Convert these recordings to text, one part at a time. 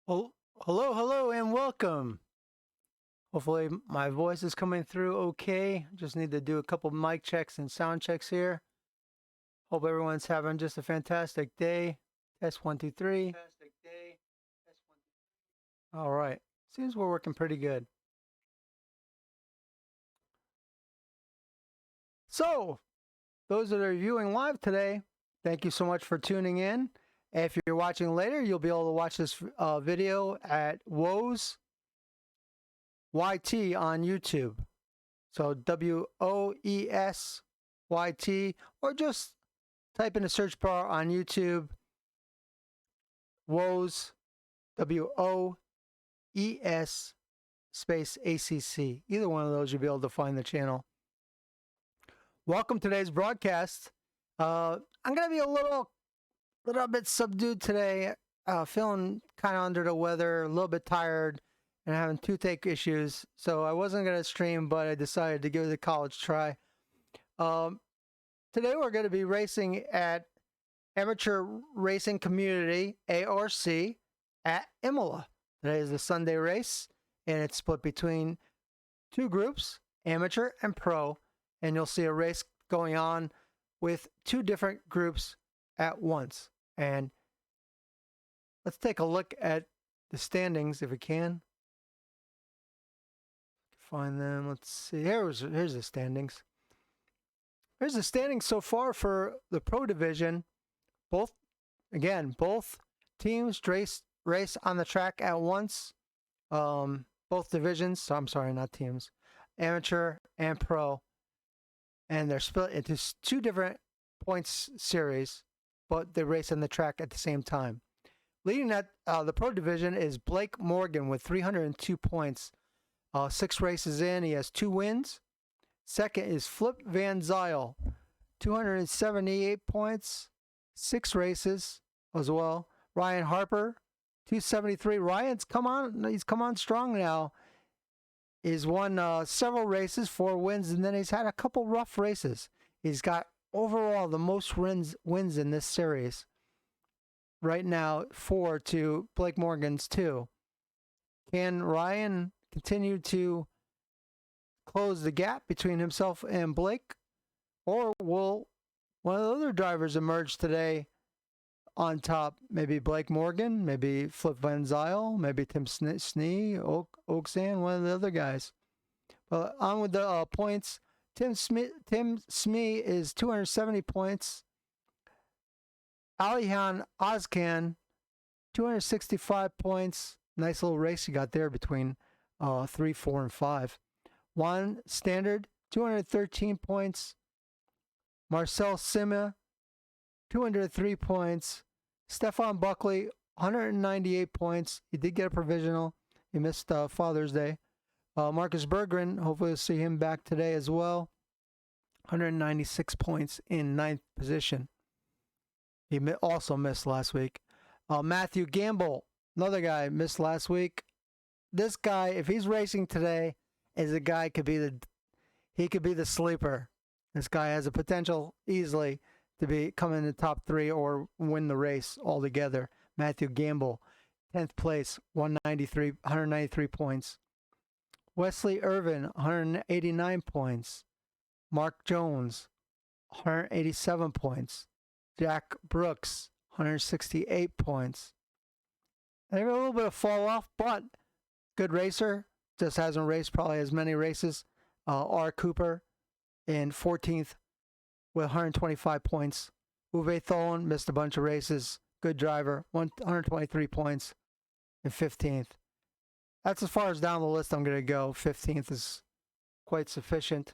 Well, hello, and welcome. Hopefully, my voice is coming through okay. Just need to do a couple mic checks and sound checks here. Hope everyone's having just a fantastic day. Test 1, 2, 3. All right. Seems we're working pretty good. So, those that are viewing live today, thank you so much for tuning in. If you're watching later, you'll be able to watch this video at Woes YT on YouTube. So WOESYT, or just type in the search bar on YouTube, Woes, WOES space ACC. Either one of those, you'll be able to find the channel. Welcome to today's broadcast. I'm going to be a little bit subdued today, feeling kind of under the weather, a little bit tired, and having toothache issues. So I wasn't going to stream, but I decided to give it a college try. Today we're going to be racing at Amateur Racing Community, ARC, at Imola. Today is the Sunday race, and it's split between two groups, amateur and pro, and you'll see a race going on with two different groups at once. And let's take a look at the standings if we can. Find them. Let's see. Here's the standings. Here's the standings so far for the pro division. Both teams race on the track at once. Both divisions. So I'm sorry, not teams. Amateur and pro, and they're split into two different points series, but they race on the track at the same time. Leading that the pro division is Blake Morgan with 302 points. 6 races in, he has 2 wins. Second is Flip Van Zyl, 278 points, 6 races as well. Ryan Harper, 273. Ryan's he's come on strong now. He's won several races, 4 wins, and then he's had a couple rough races. He's got overall the most wins in this series. Right now, 4 to Blake Morgan's 2. Can Ryan continue to close the gap between himself and Blake, or will one of the other drivers emerge today on top? Maybe Blake Morgan, maybe Flip Van Zyl, maybe Tim Snee, Oaksan, one of the other guys. But on with the points. Tim Smee is 270 points. Alihan Ozcan, 265 points. Nice little race you got there between 3, 4, and 5. Juan Standard, 213 points. Marcel Sima, 203 points. Stefan Buckley, 198 points. He did get a provisional. He missed Father's Day. Marcus Berggren, hopefully we'll see him back today as well. 196 points in 9th position. He also missed last week. Matthew Gamble, another guy, missed last week. This guy, if he's racing today, is a guy he could be the sleeper. This guy has a potential easily to come in the top 3 or win the race altogether. Matthew Gamble, 10th place, 193 points. Wesley Irvin, 189 points. Mark Jones, 187 points. Jack Brooks, 168 points. They have a little bit of fall off, but good racer. Just hasn't raced probably as many races. R. Cooper in 14th with 125 points. Uwe Tholen missed a bunch of races. Good driver, 123 points in 15th. That's as far as down the list I'm going to go. 15th is quite sufficient.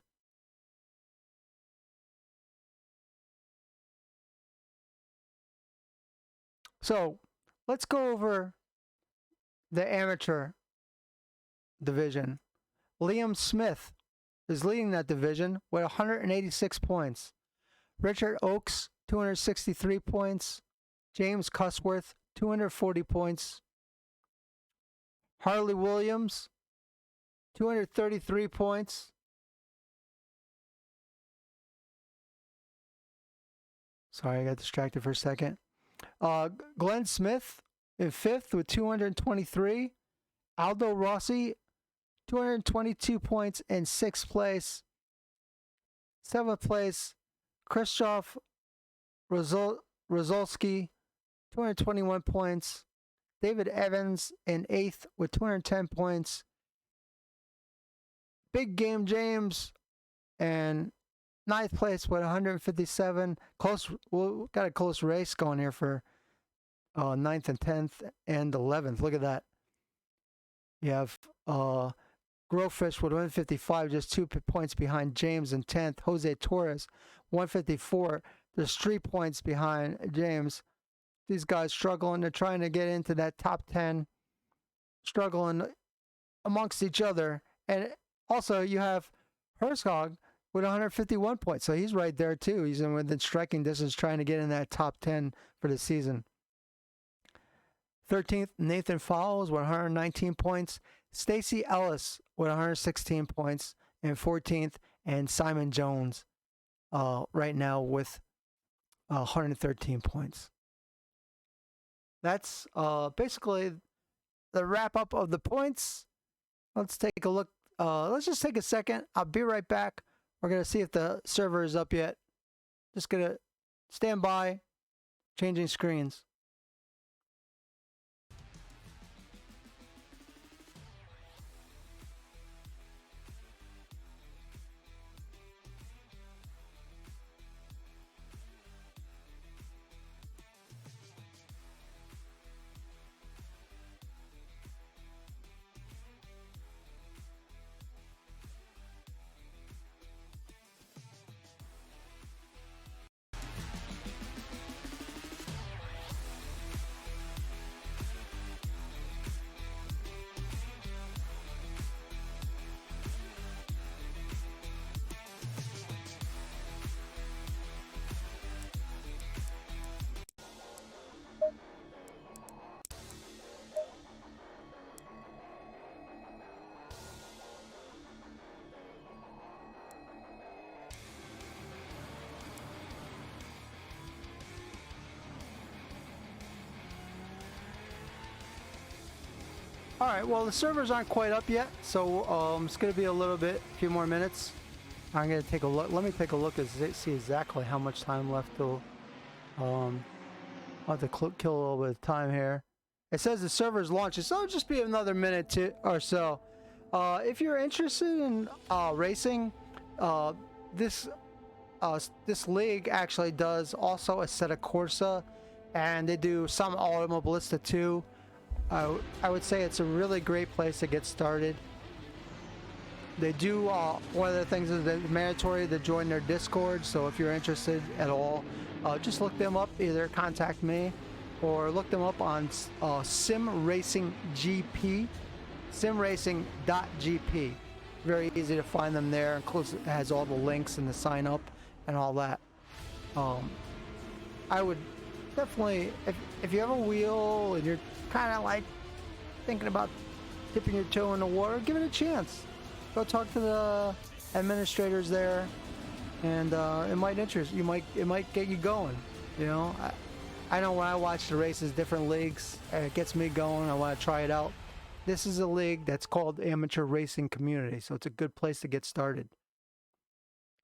So let's go over the amateur division. Liam Smith is leading that division with 186 points. Richard Oakes, 263 points. James Cusworth, 240 points. Harley Williams, 233 points. Sorry, I got distracted for a second. Glenn Smith in fifth with 223. Aldo Rossi, 222 points in sixth place. Seventh place, Krzysztof Rozolski, 221 points. David Evans in eighth with 210 points. Big Game James and ninth place with 157. We got a close race going here for ninth and 10th and 11th. Look at that. You have Growfish with 155, just 2 points behind James in 10th. Jose Torres, 154, just 3 points behind James. These guys struggling. They're trying to get into that top 10, struggling amongst each other. And also, you have Herzog with 151 points. So he's right there, too. He's in within striking distance trying to get in that top 10 for the season. 13th, Nathan Fowles with 119 points. Stacy Ellis with 116 points in 14th. And Simon Jones right now with 113 points. That's basically the wrap-up of the points. Let's take a look. Let's just take a second. I'll be right back. We're going to see if the server is up yet. Just going to stand by, changing screens. All right, well, the servers aren't quite up yet, so it's going to be a few more minutes. I'm going to take a look. Let me take a look and see exactly how much time left till. I'll have to kill a little bit of time here. It says the server's launching, so it'll just be another minute or so. If you're interested in racing, this league actually does also Assetto Corsa, and they do some Automobilista too. I would say it's a really great place to get started. They do, one of the things is that it's mandatory to join their Discord, so if you're interested at all, just look them up, either contact me or look them up on Sim Racing GP, simracing.gp. Very easy to find them there. Includes, it has all the links and the sign up and all that. I would definitely, if you have a wheel and you're kind of like thinking about dipping your toe in the water, give it a chance. Go talk to the administrators there, and it might interest you. It might get you going. You know, I know when I watch the races, different leagues, it gets me going. I want to try it out. This is a league that's called Amateur Racing Community, so it's a good place to get started,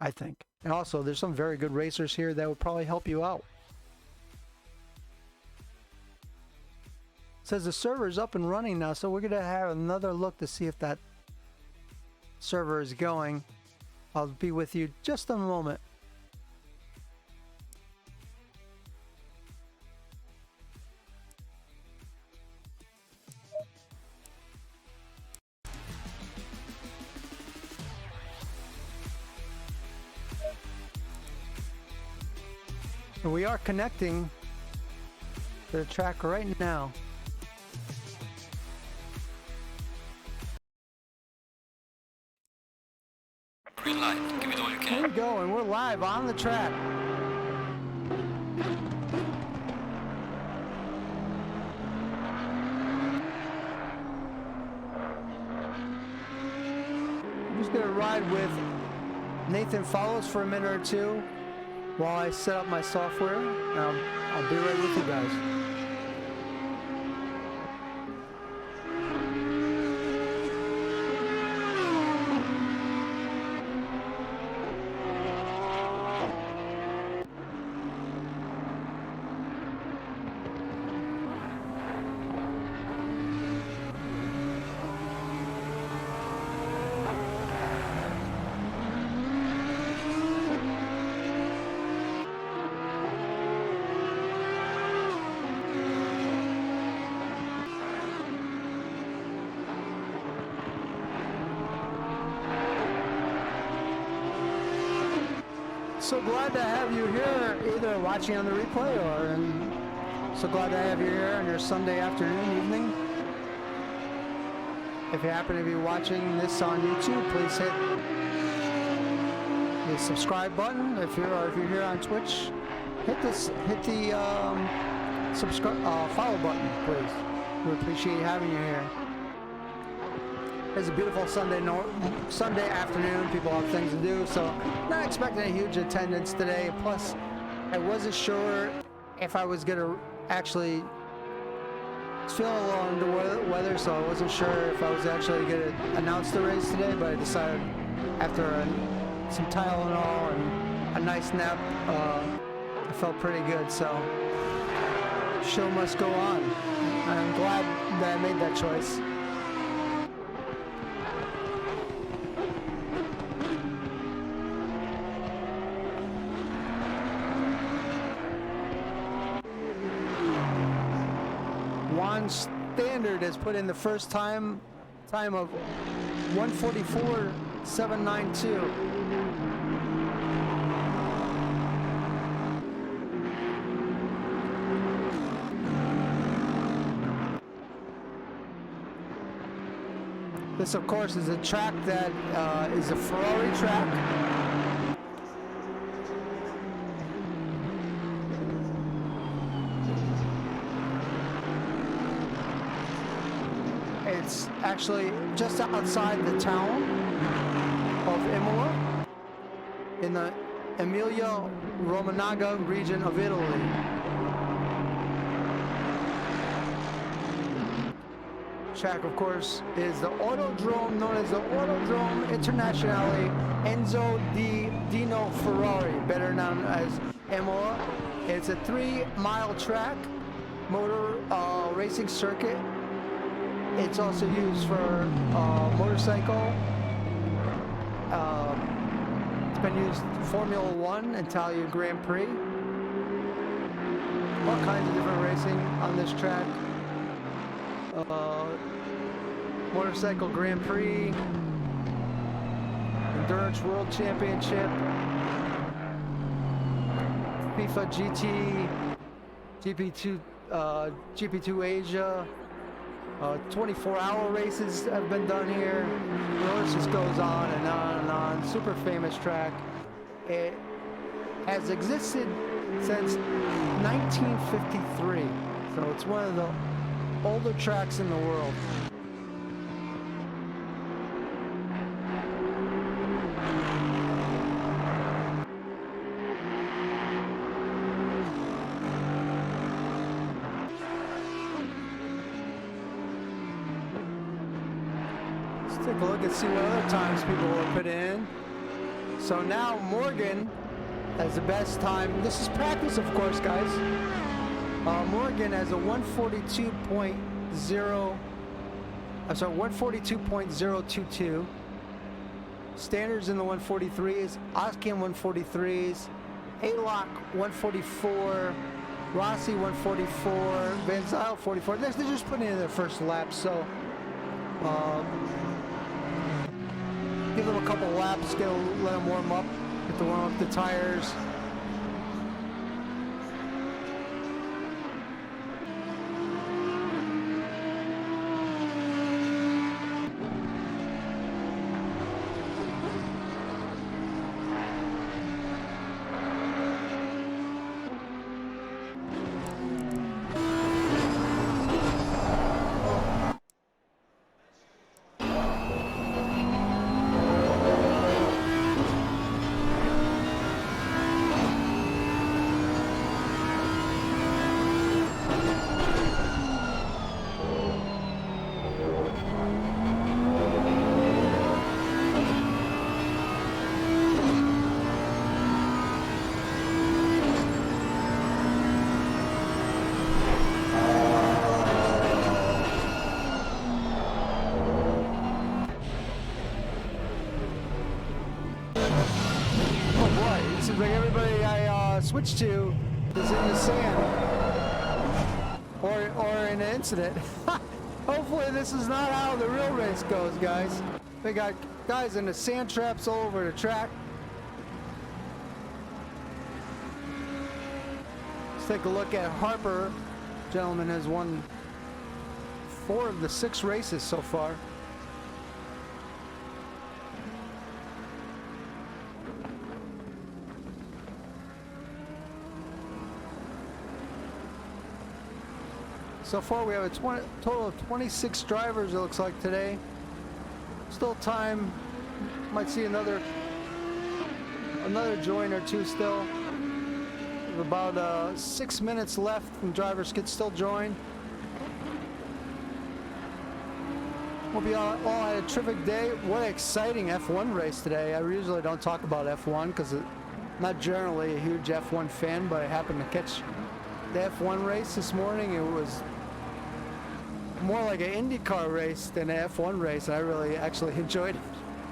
I think. And also, there's some very good racers here that would probably help you out. It says the server is up and running now, so we're going to have another look to see if that server is going. I'll be with you just a moment. And we are connecting to the track right now. Green light. Give it all you can. We're going. We're live on the track. I'm just gonna ride with Nathan Follows for a minute or two while I set up my software. I'll be right with you guys. so glad to have you here, either watching on the replay or so glad to have you here on your Sunday afternoon, evening. If you happen to be watching this on YouTube, please hit the subscribe button. If you're here on Twitch, hit the subscribe follow button, please. We appreciate having you here. It's a beautiful Sunday afternoon. People have things to do, so not expecting a huge attendance today. Plus, I wasn't sure if I was gonna actually feeling a little under weather, so I wasn't sure if I was actually gonna announce the race today. But I decided after some Tylenol and a nice nap, I felt pretty good. So, show must go on. I'm glad that I made that choice. Standard has put in the first time of 1:44.792. This, of course, is a track that is a Ferrari track. It's actually just outside the town of Imola in the Emilia-Romagna region of Italy. Track, of course, is the Autodrome, known as the Autodrome Internazionale Enzo Di Dino Ferrari, better known as Imola. It's a 3-mile track, motor racing circuit. It's also used for motorcycle. It's been used in Formula 1, Italian Grand Prix. All kinds of different racing on this track. Motorcycle Grand Prix, Endurance World Championship, FIFA GP2, GP2 Asia. 24-hour races have been done here. The list just goes on and on and on. Super famous track. It has existed since 1953, so it's one of the older tracks in the world. Take a look and see what other times people will put in. So now Morgan has the best time. This is practice, of course, guys. Morgan has a 142.022. Standards in the 143s. Oskin 143s. Aylock 144. Rossi 144. Van Zyl 44. They're just putting in their first lap, so give them a couple laps, let them warm up, get to warm up the tires. Like everybody I switched to is in the sand or in an incident. Hopefully this is not how the real race goes, guys. We got guys in the sand traps all over the track. Let's take a look at Harper. Gentleman has won 4 of the 6 races so far. So far we have a total of 26 drivers, it looks like, today. Still time. Might see another join or two still. We have about 6 minutes left and drivers could still join. Hope you all had a terrific day. What an exciting F1 race today. I usually don't talk about F1 because I'm not generally a huge F1 fan, but I happened to catch the F1 race this morning. It was more like an IndyCar race than an F1 race, and I really actually enjoyed it.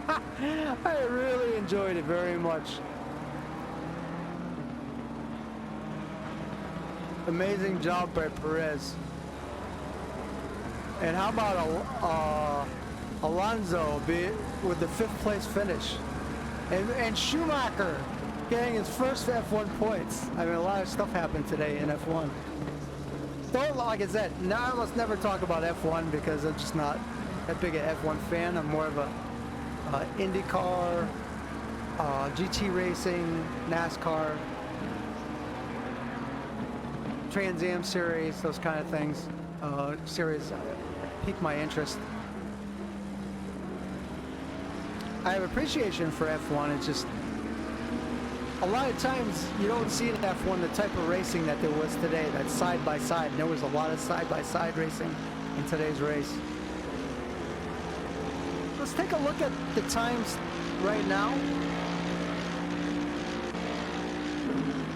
I really enjoyed it very much. Amazing job by Perez. And how about Alonso with the 5th place finish? And Schumacher getting his first F1 points. I mean, a lot of stuff happened today in F1. Don't, like I said, now I must never talk about F1 because I'm just not that big an F1 fan. I'm more of a IndyCar, GT racing, NASCAR, Trans Am series, those kind of things. Series piqued my interest. I have appreciation for F1. It's just a lot of times you don't see in F1 the type of racing that there was today, that side by side. And there was a lot of side by side racing in today's race. Let's take a look at the times right now.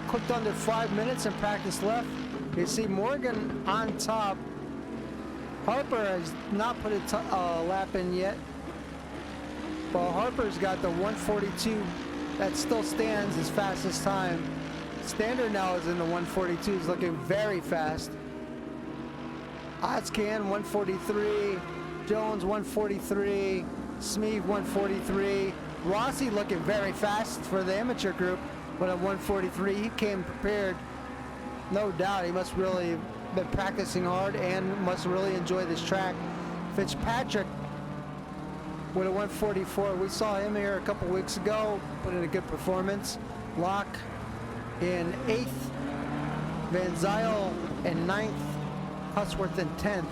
Clicked under 5 minutes in practice left. You see Morgan on top. Harper has not put a lap in yet, but Harper's got the 142. That still stands his fastest time. Standard now is in the 142s, looking very fast. Otscan 143, Jones 143, Smeeve 143. Rossi looking very fast for the amateur group, but at 143 he came prepared. No doubt he must really been practicing hard and must really enjoy this track. Fitzpatrick with a 144. We saw him here a couple weeks ago, put in a good performance. Locke in 8th, Van Zyl in 9th, Husworth in 10th.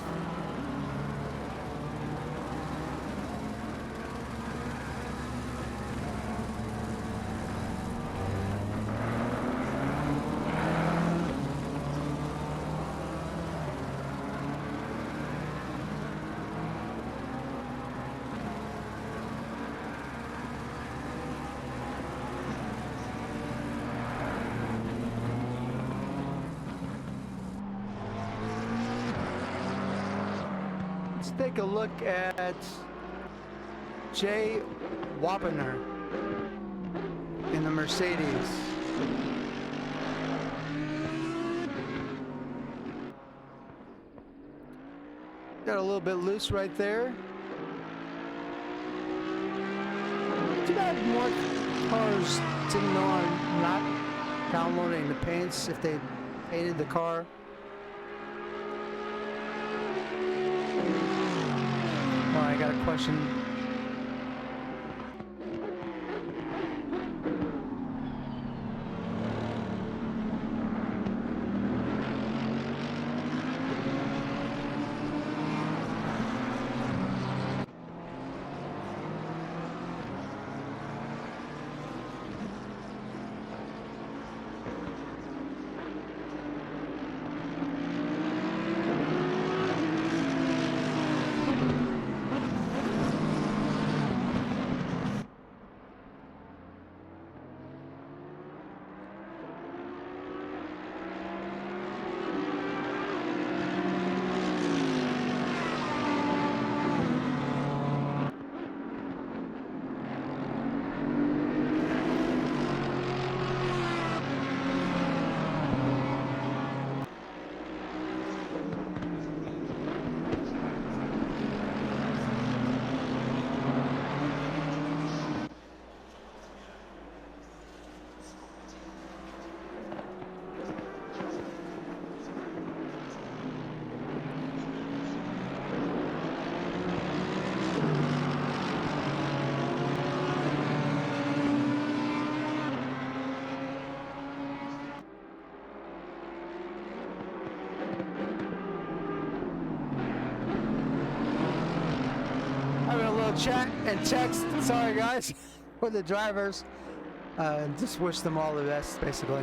Take a look at Jay Wapner in the Mercedes. Got a little bit loose right there. Too bad more cars didn't know I'm not downloading the paints if they painted the car. I got a question. little chat and text. Sorry guys, for the drivers. Just wish them all the best, basically.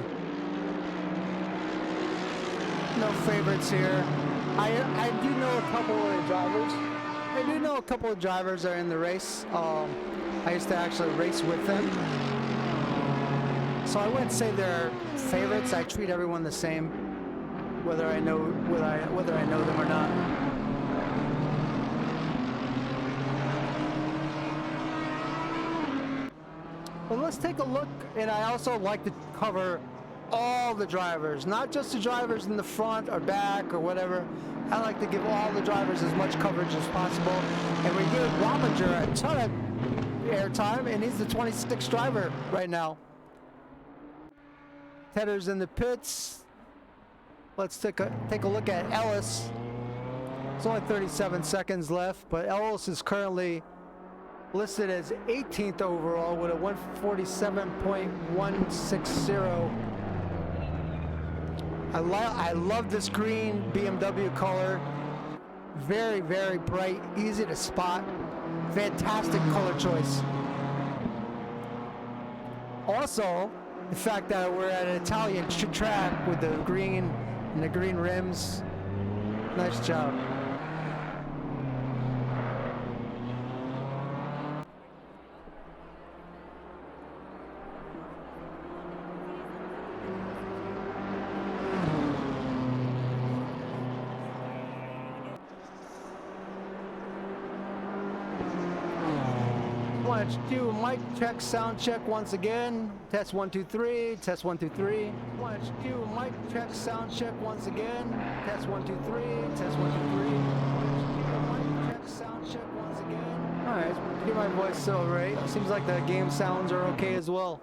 No favorites here. I do know a couple of the drivers. I do know a couple of drivers are in the race. I used to actually race with them. So I wouldn't say they're favorites. I treat everyone the same, whether I know them or not. But let's take a look, and I also like to cover all the drivers, not just the drivers in the front or back or whatever. I like to give all the drivers as much coverage as possible. And we gave Robinger a ton of airtime, and he's the 26th driver right now. Tedder's in the pits. Let's take a look at Ellis. It's only 37 seconds left, but Ellis is currently listed as 18th overall with a 147.160. I love this green BMW color. Very, very bright, easy to spot. Fantastic color choice. Also, the fact that we're at an Italian track with the green and the green rims. Nice job. Let's do mic check, sound check once again. Test 1 2 3. Test 1 2 3. Let's do mic check, sound check once again. Test 1 2 3. Test 1 2 3. Mic check, sound check once again. All right, get my voice so right. Seems like the game sounds are okay as well.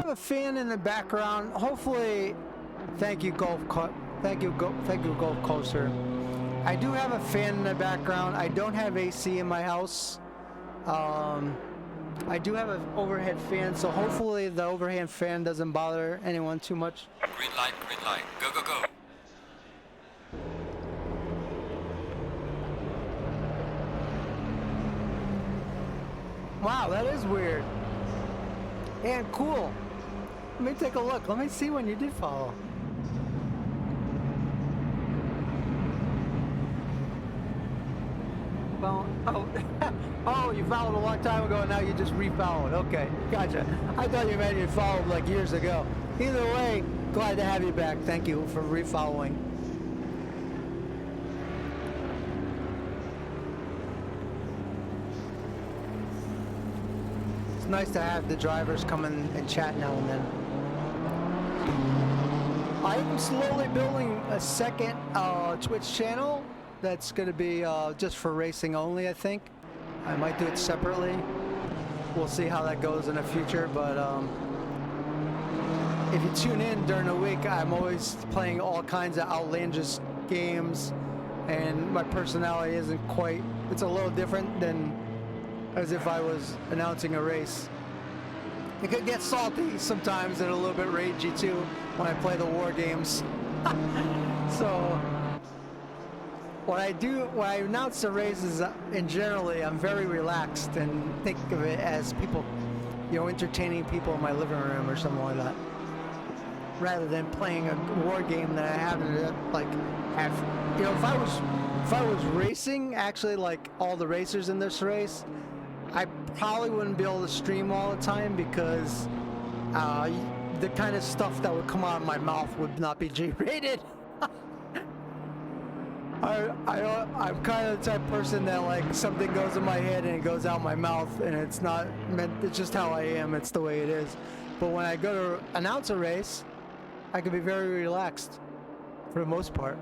A fan in the background. Hopefully, thank you Golf Coaster. I do have a fan in the background. I don't have AC in my house. I do have an overhead fan, so hopefully the overhead fan doesn't bother anyone too much. Green light, go, go, go. Wow, that is weird and cool. Let me take a look. Let me see when you did follow. Well, oh, you followed a long time ago and now you just refollowed. Okay, gotcha. I thought you meant you followed like years ago. Either way, glad to have you back. Thank you for refollowing. It's nice to have the drivers come in and chat now and then. I am slowly building a second Twitch channel that's going to be just for racing only, I think. I might do it separately. We'll see how that goes in the future, but if you tune in during the week, I'm always playing all kinds of outlandish games, and my personality isn't quite, it's a little different than as if I was announcing a race. It could get salty sometimes and a little bit ragey too when I play the war games. So what I do when I announce the races, in generally, I'm very relaxed and think of it as people, you know, entertaining people in my living room or something like that, rather than playing a war game that I haven't like have. You know, if I was racing, actually, like all the racers in this race, I probably wouldn't be able to stream all the time because the kind of stuff that would come out of my mouth would not be G-rated. I'm kind of the type of person that like something goes in my head and it goes out my mouth, and it's not meant, it's just how I am, it's the way it is. But when I go to announce a race, I can be very relaxed for the most part.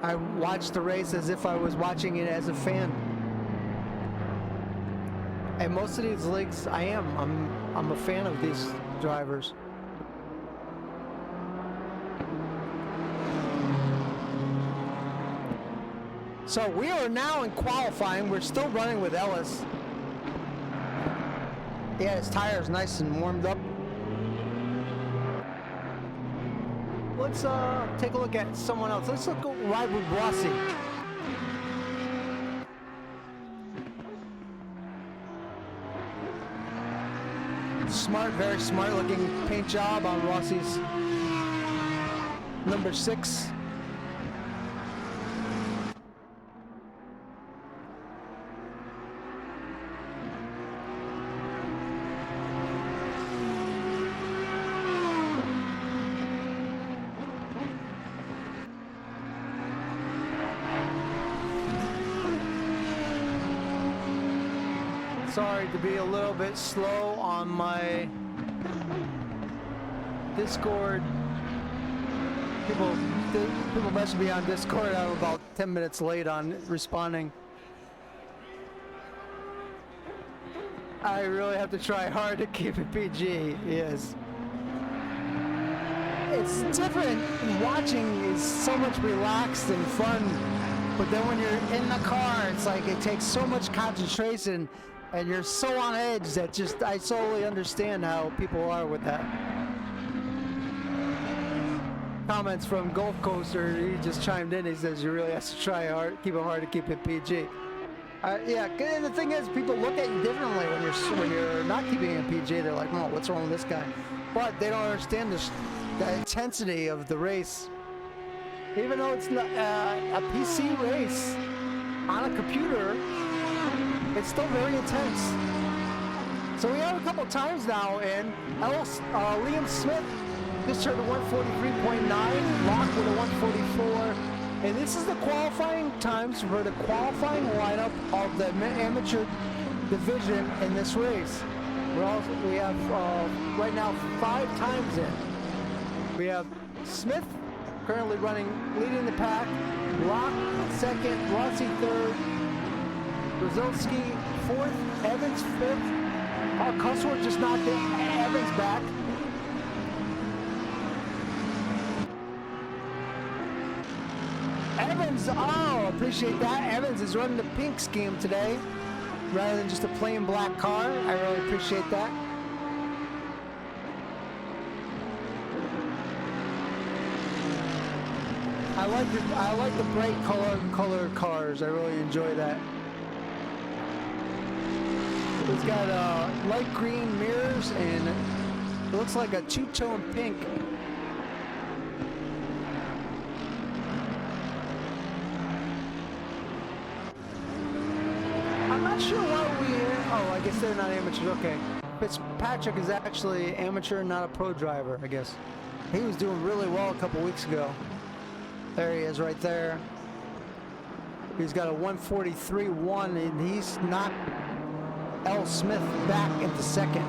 I watch the race as if I was watching it as a fan. And most of these leagues, I'm a fan of these drivers. So we are now in qualifying. We're still running with Ellis. Yeah, his tire's nice and warmed up. Let's take a look at someone else. Let's ride with Rossi. Smart, very smart looking paint job on Rossi's number 6. Sorry to be a little bit slow on my Discord. People message me on Discord. I'm about 10 minutes late on responding. I really have to try hard to keep it PG. Yes. It's different. Watching is so much relaxed and fun, but then when you're in the car, it's like it takes so much concentration. And you're so on edge that just, I totally understand how people are with that. Comments from Gulf Coaster, he just chimed in, he says you really have to try hard, keep it hard to keep it PG. Yeah, and the thing is, people look at you differently when you're not keeping it PG. They're like, oh, what's wrong with this guy? But they don't understand the intensity of the race. Even though it's not a PC race on a computer, it's still very intense. So we have a couple times now, and Liam Smith just turned a 143.9, Locke with a 144, and this is the qualifying times for the qualifying lineup of the amateur division in this race. We have right now 5 times in. We have Smith currently leading the pack, Locke second, Rossi third, Brzezowski 4th, Evans 5th. Cusworth just knocked Evans back. Evans, oh, appreciate that. Evans is running the pink scheme today rather than just a plain black car. I really appreciate that. I like the bright color cars. I really enjoy that. It's got light green mirrors and it looks like a two-tone pink. I'm not sure why I guess they're not amateurs. Okay. Fitzpatrick is actually amateur, not a pro driver, I guess. He was doing really well a couple weeks ago. There he is right there. He's got a 143.1 and he's knocked L. Smith back into second.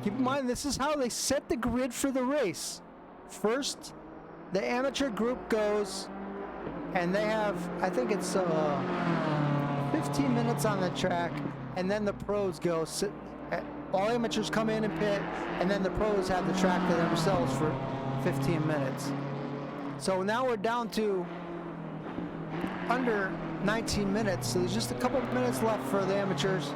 Keep in mind, this is how they set the grid for the race. First, the amateur group goes, and they have, I think it's 15 minutes on the track, and then the pros go. All amateurs come in and pit, and then the pros have the track to themselves for 15 minutes. So now we're down to under 19 minutes, so there's just a couple minutes left for the amateurs.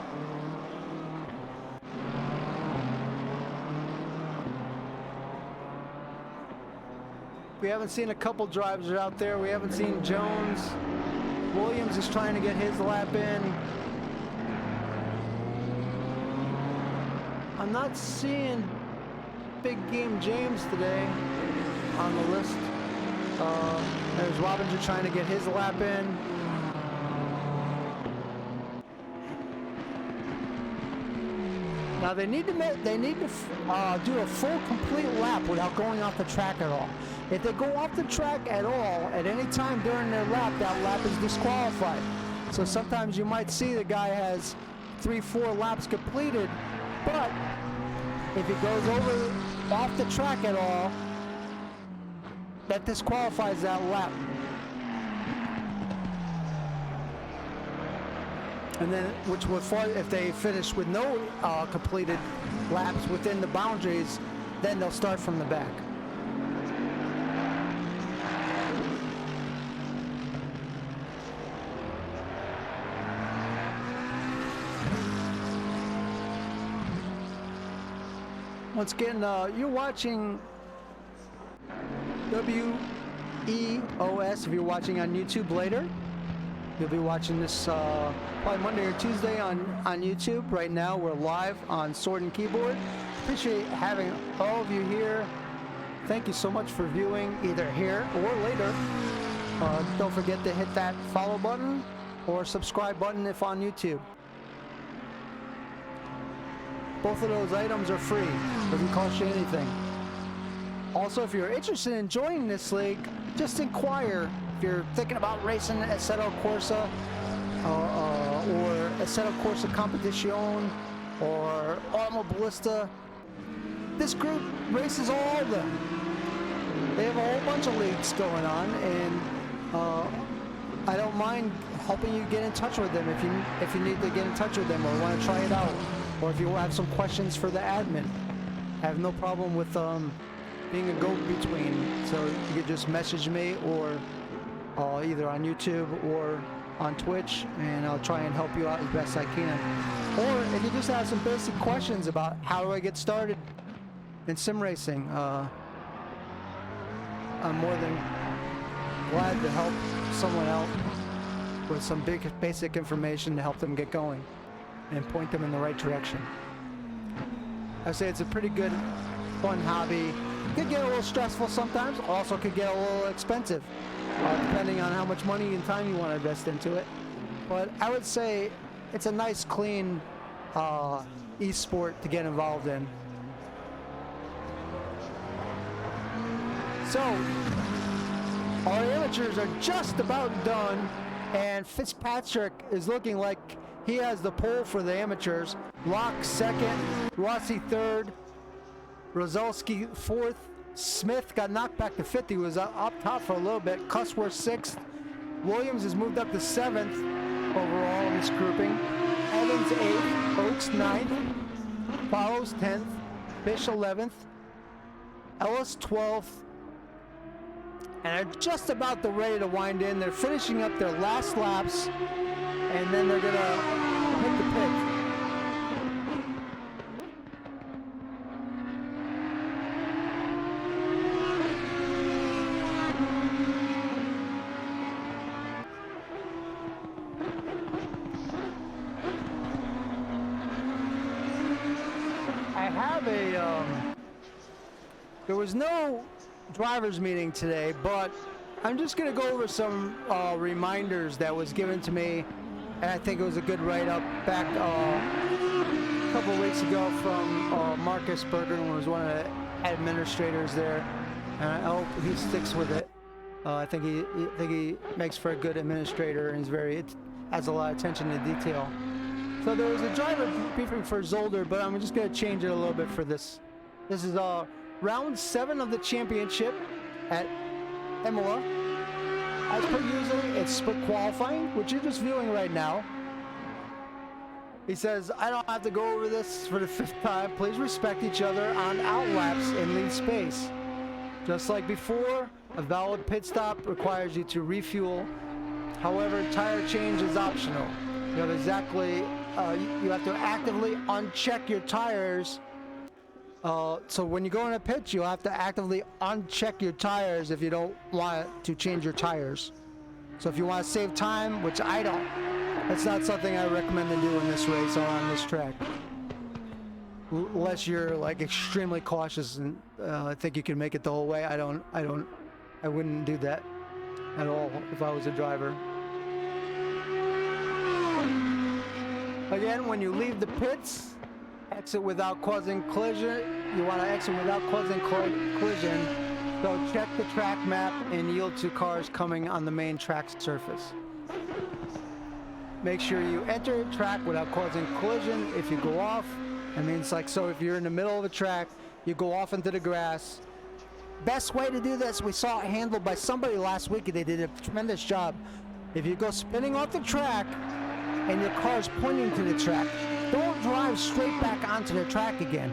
We haven't seen a couple drivers out there. We haven't seen Jones. Williams is trying to get his lap in. I'm not seeing Big Game James today on the list. There's Robbinger trying to get his lap in. Now they need to do a full complete lap without going off the track at all. If they go off the track at all at any time during their lap, that lap is disqualified. So sometimes you might see the guy has 3-4 laps completed, but if he goes off the track at all, that disqualifies that lap. And then, which would fall if they finish with no completed laps within the boundaries, then they'll start from the back. Once again, you're watching WEOS. If you're watching on YouTube later, you'll be watching this probably Monday or Tuesday on YouTube. Right now, we're live on Sword and Keyboard. Appreciate having all of you here. Thank you so much for viewing either here or later. Don't forget to hit that follow button or subscribe button if on YouTube. Both of those items are free. Doesn't cost you anything. Also, if you're interested in joining this league, just inquire. If you're thinking about racing Assetto Corsa or Assetto Corsa Competizione or Automobilista, this group races all of them. They have a whole bunch of leagues going on, and I don't mind helping you get in touch with them if you need to get in touch with them or want to try it out, or if you have some questions for the admin. I have no problem with being a go-between, so you could just message me or either on YouTube or on Twitch, and I'll try and help you out as best I can. Or if you just have some basic questions about how do I get started in sim racing, I'm more than glad to help someone out with some basic information to help them get going and point them in the right direction. I say it's a pretty good, fun hobby. Could get a little stressful sometimes, also could get a little expensive, depending on how much money and time you want to invest into it. But I would say it's a nice, clean e-sport to get involved in. So, our amateurs are just about done, and Fitzpatrick is looking like he has the pole for the amateurs. Locke second, Rossi third, Rozelski fourth, Smith got knocked back to fifth. He was up top for a little bit. Cusworth sixth, Williams has moved up to seventh overall in this grouping. Evans eighth, Oakes ninth, Follows 10th, Fish 11th, Ellis 12th, and they're just about ready to wind in. They're finishing up their last laps, and then they're gonna hit the pit. I have there was no drivers meeting today, but I'm just going to go over some reminders that was given to me, and I think it was a good write-up back a couple weeks ago from Marcus Berger, who was one of the administrators there, and I hope he sticks with it. I think he makes for a good administrator, and has a lot of attention to detail. So there was a driver briefing for Zolder, but I'm just going to change it a little bit for this. This is round 7 of the championship at Imola. As per usual, it's split qualifying, which you're just viewing right now. He says, I don't have to go over this for the 5th time. Please respect each other on outlaps and leave space. Just like before, a valid pit stop requires you to refuel. However, tire change is optional. You have to actively uncheck your tires. So when you go in a pit, you'll have to actively uncheck your tires if you don't want to change your tires. So if you want to save time, which I don't, that's not something I recommend to do in this race or on this track. Unless you're like extremely cautious and think you can make it the whole way. I wouldn't do that at all if I was a driver. Again, when you leave the pits, exit without causing collision. You want to exit without causing collision. So check the track map and yield to cars coming on the main track surface. Make sure you enter the track without causing collision. If you go off, I mean, it's like, so if you're in the middle of a track, you go off into the grass. Best way to do this, we saw it handled by somebody last week, and they did a tremendous job. If you go spinning off the track and your car's pointing to the track, don't drive straight back onto the track again.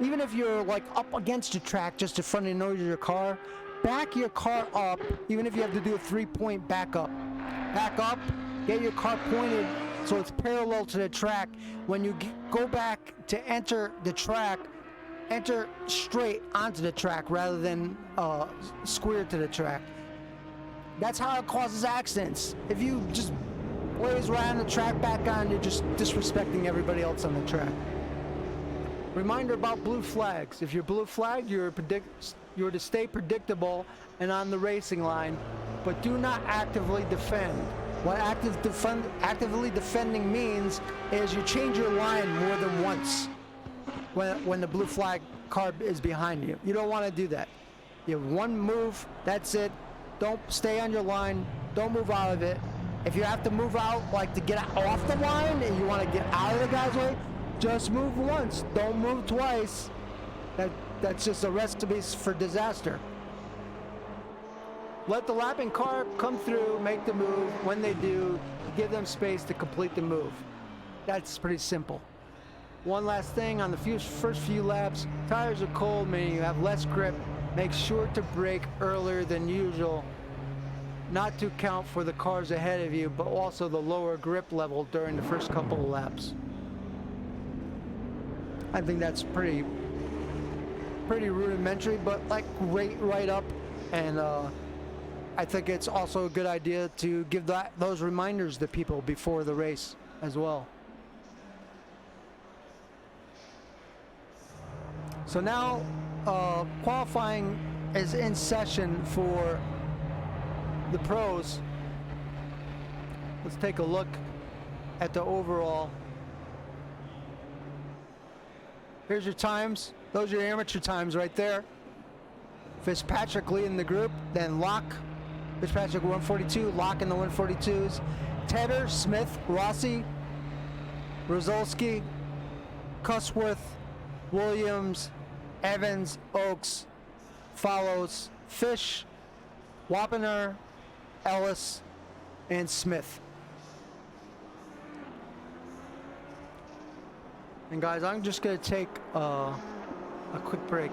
Even if you're like up against the track just in front of the nose of your car, back your car up, even if you have to do a 3-point back up. Back up, get your car pointed so it's parallel to the track. When you go back to enter the track, enter straight onto the track rather than square to the track. That's how it causes accidents. If you just blaze right on the track back on, you're just disrespecting everybody else on the track. Reminder about blue flags. If you're blue flagged, you're to stay predictable and on the racing line, but do not actively defend. What actively defending means is you change your line more than once when the blue flag car is behind you. You don't want to do that. You have one move, that's it. Don't stay on your line. Don't move out of it. If you have to move out, like to get off the line and you want to get out of the guy's way, just move once. Don't move twice. That's just a recipe for disaster. Let the lapping car come through, make the move. When they do, give them space to complete the move. That's pretty simple. One last thing, on the first few laps, tires are cold, meaning you have less grip. Make sure to brake earlier than usual, not to account for the cars ahead of you, but also the lower grip level during the first couple of laps. I think that's pretty rudimentary, but like right up, and I think it's also a good idea to give those reminders to people before the race as well. So now qualifying is in session for the pros. Let's take a look at the overall. Here's your times. Those are your amateur times right there. Fitzpatrick leading the group, then Locke. Fitzpatrick 142, Locke in the 142s. Tedder, Smith, Rossi, Rozolski, Cusworth, Williams, Evans, Oaks, Follows, Fish, Wappener, Ellis, and Smith. And guys, I'm just going to take a quick break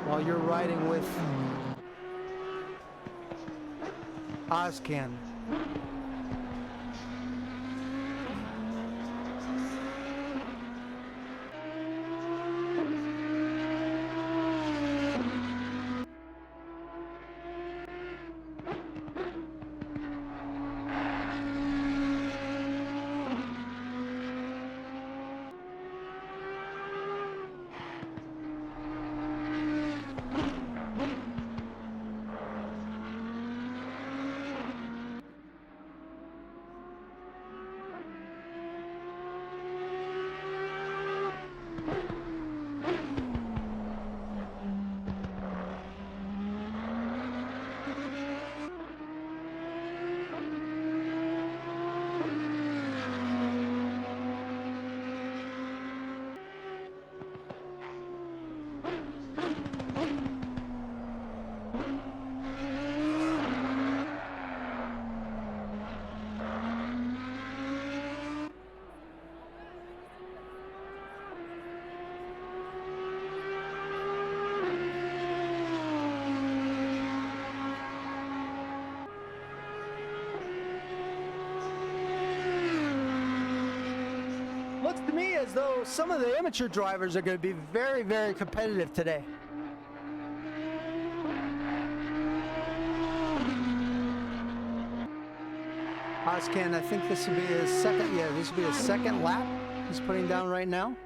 while you're riding with Ozcan. Looks to me as though some of the amateur drivers are going to be very, very competitive today. Ozcan, I think this will be his second, this will be his second lap he's putting down right now.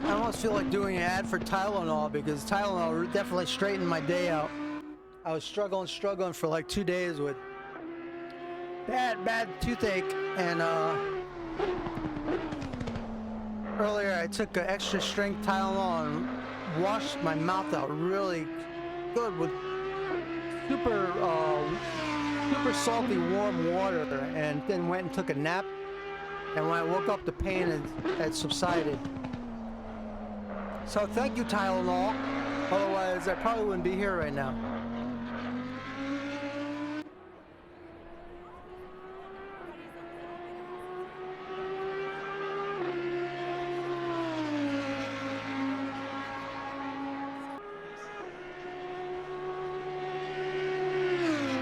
I almost feel like doing an ad for Tylenol, because Tylenol definitely straightened my day out. I was struggling for like 2 days with bad toothache, and earlier I took an extra strength Tylenol and washed my mouth out really good with super super salty warm water, and then went and took a nap. And when I woke up, the pain had subsided. So thank you, Tylenol. Otherwise, I probably wouldn't be here right now.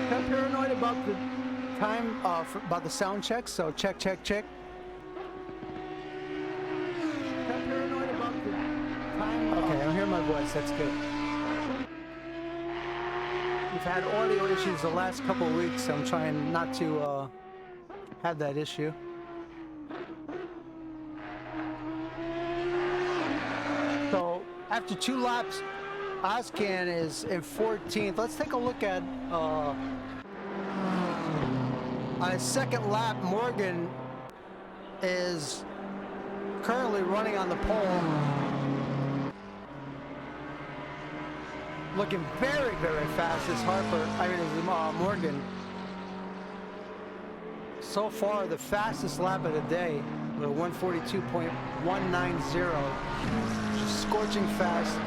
I'm paranoid about the time, about the sound checks, so check. I'm paranoid about the time. Okay, I'm hearing my voice, that's good. We've had audio issues the last couple of weeks, so I'm trying not to have that issue. So, after 2 laps, Ozcan is in 14th. Let's take a look at on his second lap. Morgan is currently running on the pole, looking very, very fast. Is Morgan. So far, the fastest lap of the day with a 142.190, just scorching fast.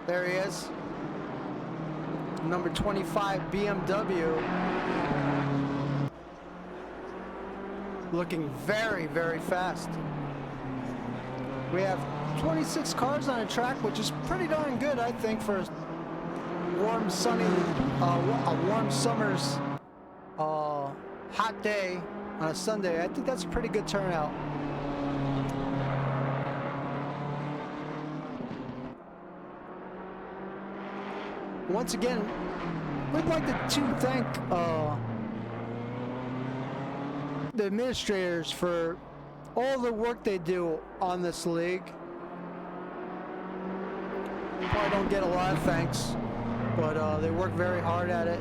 There he is, number 25 BMW, looking very, very fast. We have 26 cars on the track, which is pretty darn good, I think, for a warm, sunny, a warm summer's hot day on a Sunday. I think that's a pretty good turnout. Once again, we'd like to thank the administrators for all the work they do on this league. Probably don't get a lot of thanks, but they work very hard at it,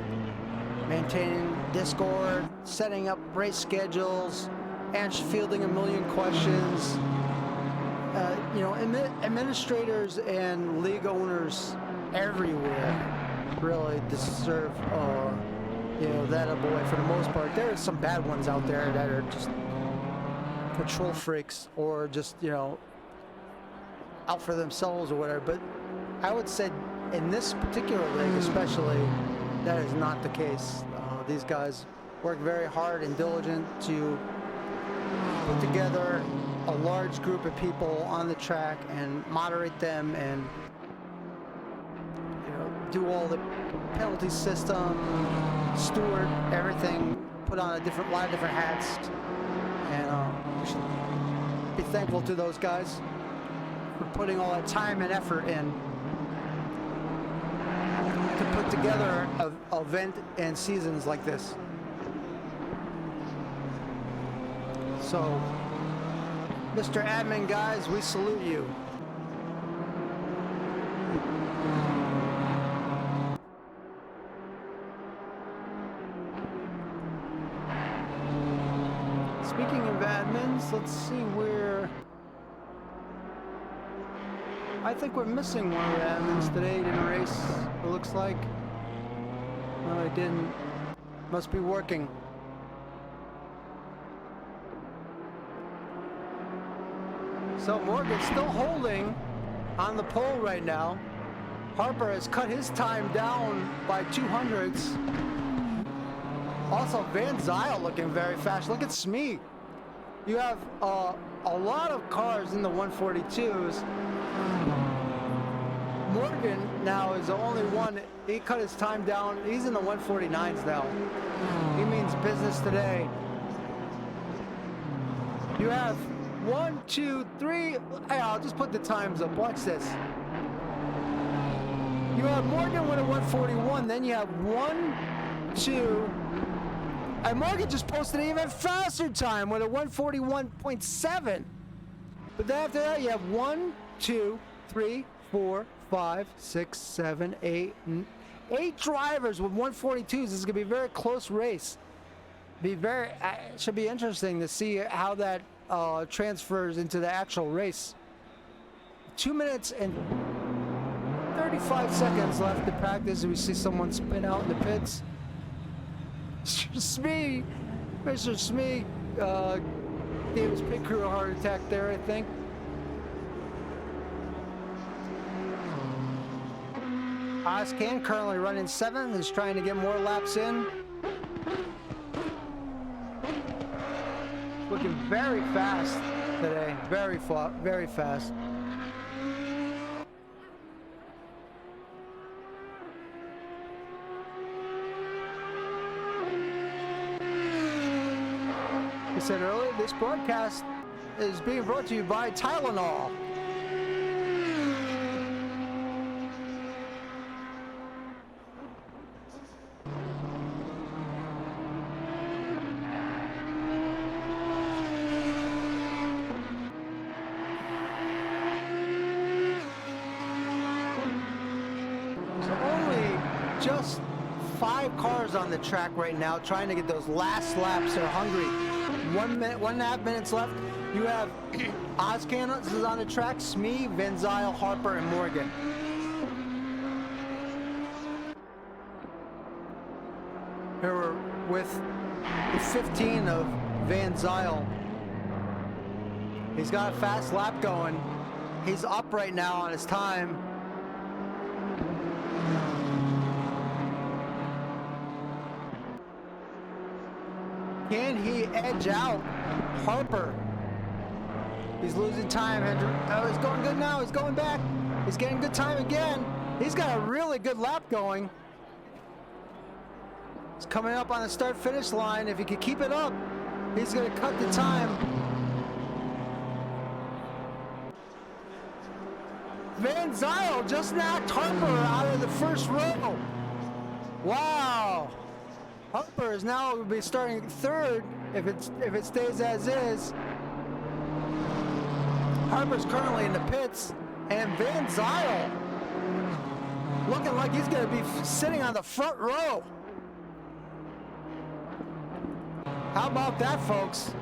maintaining Discord, setting up race schedules, and fielding a million questions. You know, administrators and league owners everywhere really deserve, you know, that a boy for the most part. There are some bad ones out there that are just control freaks or just, you know, out for themselves or whatever. But I would say in this particular league especially, that is not the case. These guys work very hard and diligent to put together a large group of people on the track and moderate them and, you know, do all the penalty system, steward everything, put on a lot of different hats, and we should be thankful to those guys for putting all that time and effort in to put together an event and seasons like this. So, Mr. Admin, guys, we salute you. Speaking of admins, let's see where... I think we're missing one of the admins today. He didn't race, it looks like. No, he didn't. Must be working. So Morgan's still holding on the pole right now. Harper has cut his time down by 200ths. Also, Van Zyl looking very fast. Look at Smee. You have a lot of cars in the 142s. Morgan now is the only one. He cut his time down. He's in the 149s now. He means business today. You have 1, 2, 3. Hey, I'll just put the times up. Watch this. You have Morgan with a 141. Then you have 1, 2. And Morgan just posted an even faster time with a 141.7. But then after that, you have 1, 2, 3, 4, 5, 6, 7, 8. 8 drivers with 142s. This is going to be a very close race. Should be interesting to see how that transfers into the actual race. 2 minutes and 35 seconds left to practice. We see someone spin out in the pits. Smee, Mr. Smee, gave his pit crew a heart attack there, I think. Oscan currently running 7th, is trying to get more laps in. Looking very fast today, very fast. I said earlier, this broadcast is being brought to you by Tylenol. Just 5 cars on the track right now trying to get those last laps. They're hungry. 1.5 minutes left. You have Oscan is on the track, Smee, Van Zyl, Harper, and Morgan. Here we're with the 15 of Van Zyl. He's got a fast lap going. He's up right now on his time. Can he edge out Harper? He's losing time. Oh, he's going good now. He's going back. He's getting good time again. He's got a really good lap going. He's coming up on the start-finish line. If he can keep it up, he's going to cut the time. Van Zyl just knocked Harper out of the first row. Wow. Harper is now will be starting 3rd if it stays as is. Harper's currently in the pits, and Van Zyl looking like he's going to be sitting on the front row. How about that, folks?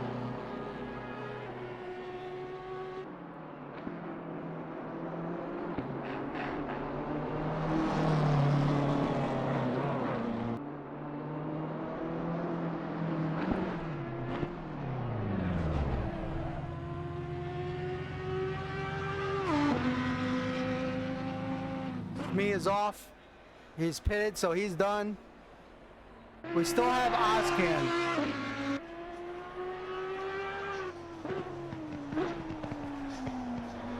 Me is off. He's pitted, so he's done. We still have Oscan.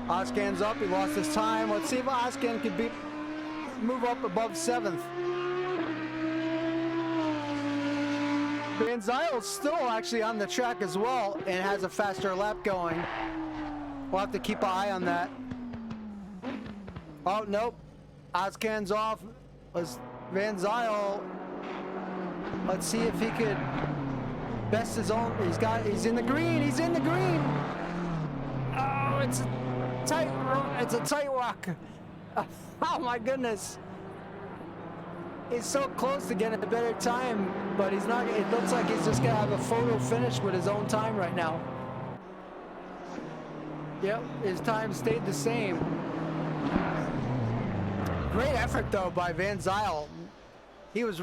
Oscan's up. He lost his time. Let's see if Oscan can move up above 7th. Van Zyl's still actually on the track as well and has a faster lap going. We'll have to keep an eye on that. Oh, nope. Oscan's off. Van Zyl. Let's see if he could best his own. He's in the green. He's in the green. Oh, it's a tight walk. Oh my goodness. He's so close to getting a better time, but he's not. It looks like he's just gonna have a photo finish with his own time right now. Yep, his time stayed the same. Great effort though by Van Zyl. He was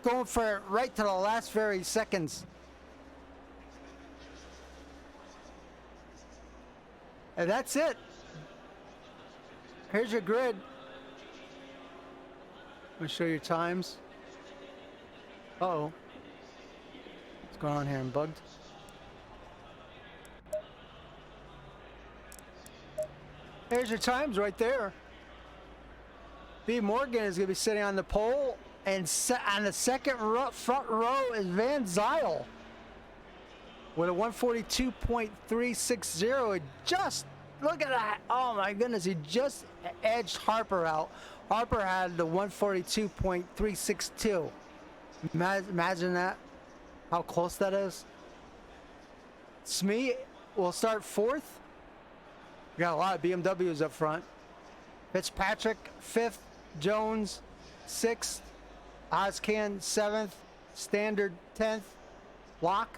going for it right to the last very seconds. And that's it. Here's your grid. Let me show your times. Uh-oh. What's going on here? I'm bugged. Here's your times right there. B. Morgan is going to be sitting on the pole, and on the second front row is Van Zyl with a 142.360. Just look at that! Oh my goodness, he just edged Harper out. Harper had the 142.362. Imagine that, how close that is. Smee will start 4th. We got a lot of BMWs up front. Fitzpatrick 5th, Jones 6th, Oscan 7th, Standard 10th, Locke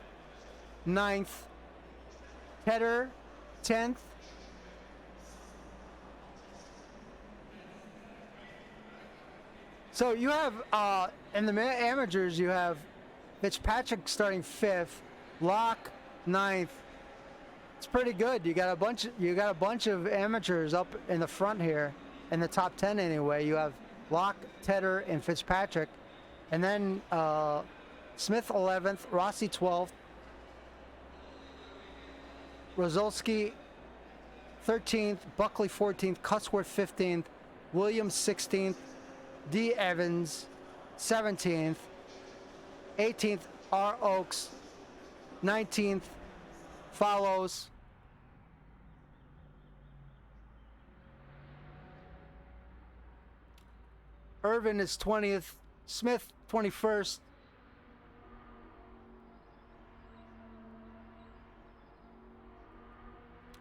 9th, Tedder 10th, So you have in the amateurs, you have Fitzpatrick starting 5th, Locke 9th. It's pretty good. You got a bunch of amateurs up in the front here, in the top 10 anyway. You have Locke, Tedder, and Fitzpatrick, and then Smith 11th, Rossi 12th, Rozolski 13th, Buckley 14th, Cutsworth 15th, Williams 16th, D. Evans 17th, 18th, R. Oaks, 19th, Follows, Irvin is 20th, Smith 21st,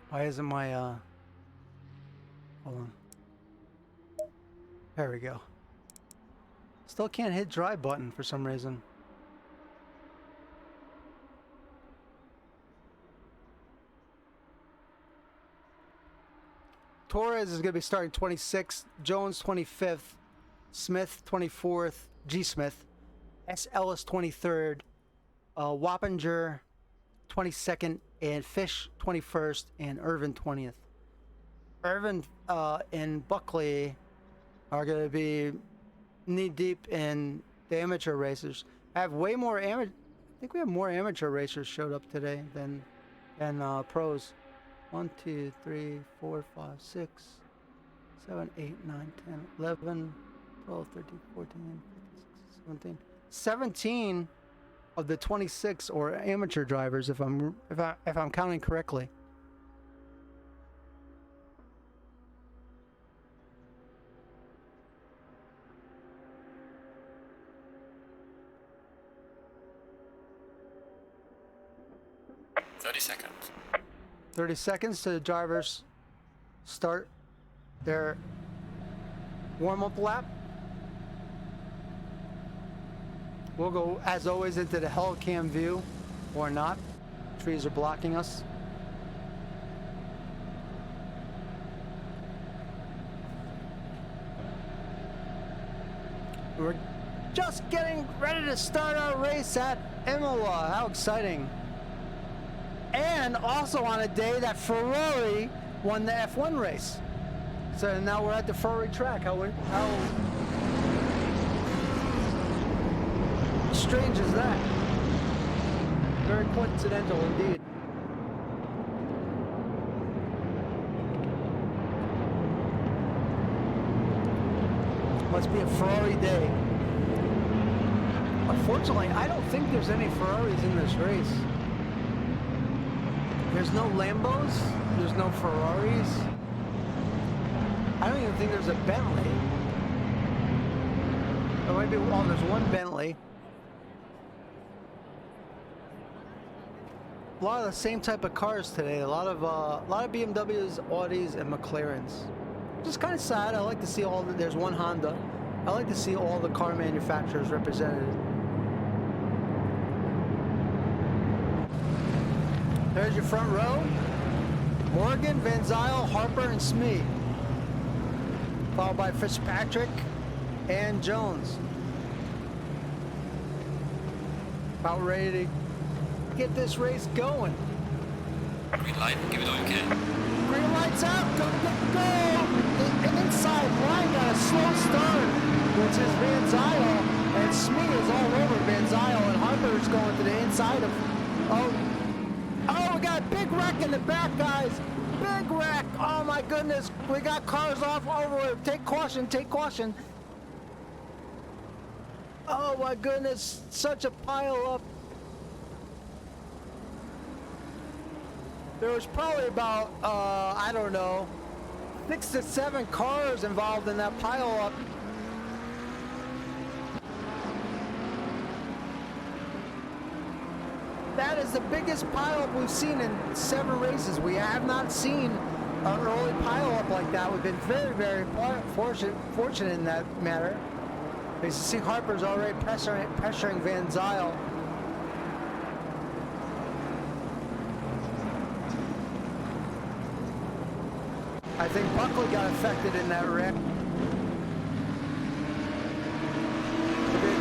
why isn't my hold on, there we go. Still can't hit drive button for some reason. Torres is going to be starting 26th, Jones 25th, Smith 24th, G. Smith, S. Ellis 23rd, Wappinger 22nd, and Fish 21st, and Irvin 20th. Irvin and Buckley are going to be knee deep in the amateur racers. I have way more I think we have more amateur racers showed up today than pros. 1, 2, 3, 4, 5, 6, 7, 8, 9, 10, 11, 12, 13, 14, 15, 16, 17 of the 26 are amateur drivers, if I'm counting correctly. Seconds. 30 seconds to the drivers start their warm-up lap. We'll go, as always, into the Hellcam view, or not. Trees are blocking us. We're just getting ready to start our race at Imola. How exciting. And also on a day that Ferrari won the F1 race. So now we're at the Ferrari track. How strange is that? Very coincidental indeed. Must be a Ferrari day. Unfortunately, I don't think there's any Ferraris in this race. There's no Lambos, there's no Ferraris. I don't even think there's a Bentley. Or maybe, well, there's one Bentley. A lot of the same type of cars today. A lot of BMWs, Audis, and McLarens. Just kind of sad. I like to see there's one Honda. I like to see all the car manufacturers represented. There's your front row. Morgan, Van Zyl, Harper, and Smee. Followed by Fitzpatrick and Jones. About ready to get this race going. Green light, give it all you can. Green lights out, go, go, go! And inside line got a slow start, which is Van Zyl, and Smee is all over Van Zyl, and Harper's going to the inside of, Oh, we got a big wreck in the back, guys. Big wreck. Oh, my goodness. We got cars off over. Take caution. Take caution. Oh, my goodness. Such a pile up. There was probably about, I don't know, 6 to 7 cars involved in that pile up. That is the biggest pileup we've seen in 7 races. We have not seen an early pileup like that. We've been very, very fortunate in that matter. Because you see Harper's already pressuring Van Zyl. I think Buckley got affected in that wreck.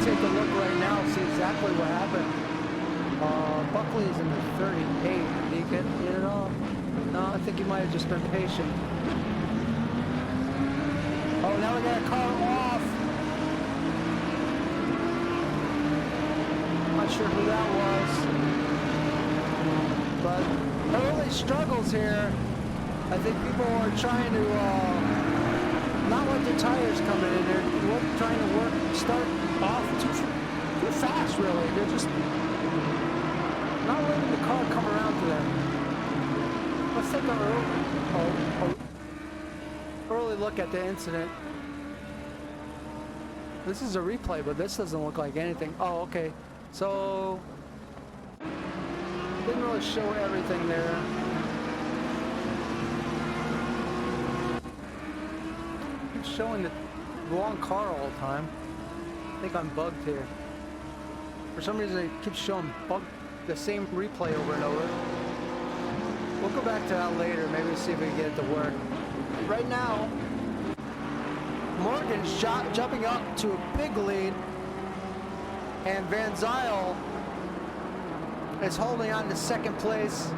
take a look right now, see exactly what happened. Buckley's in the 38. Did he get it off? No, I think he might have just been patient. Oh, now we got a car off. Not sure who that was. But early struggles here. I think people are trying to not let the tires come in. They're trying to start off too fast, really. They're just not letting the car come around to them. Let's take an early look at the incident. This is a replay, but this doesn't look like anything. Oh, okay. So, didn't really show everything there. It's showing the wrong car all the time. I think I'm bugged here. For some reason, it keeps showing the same replay over and over. We'll go back to that later. Maybe see if we can get it to work. Right now, Morgan's jumping up to a big lead, and Van Zyl is holding on to second place.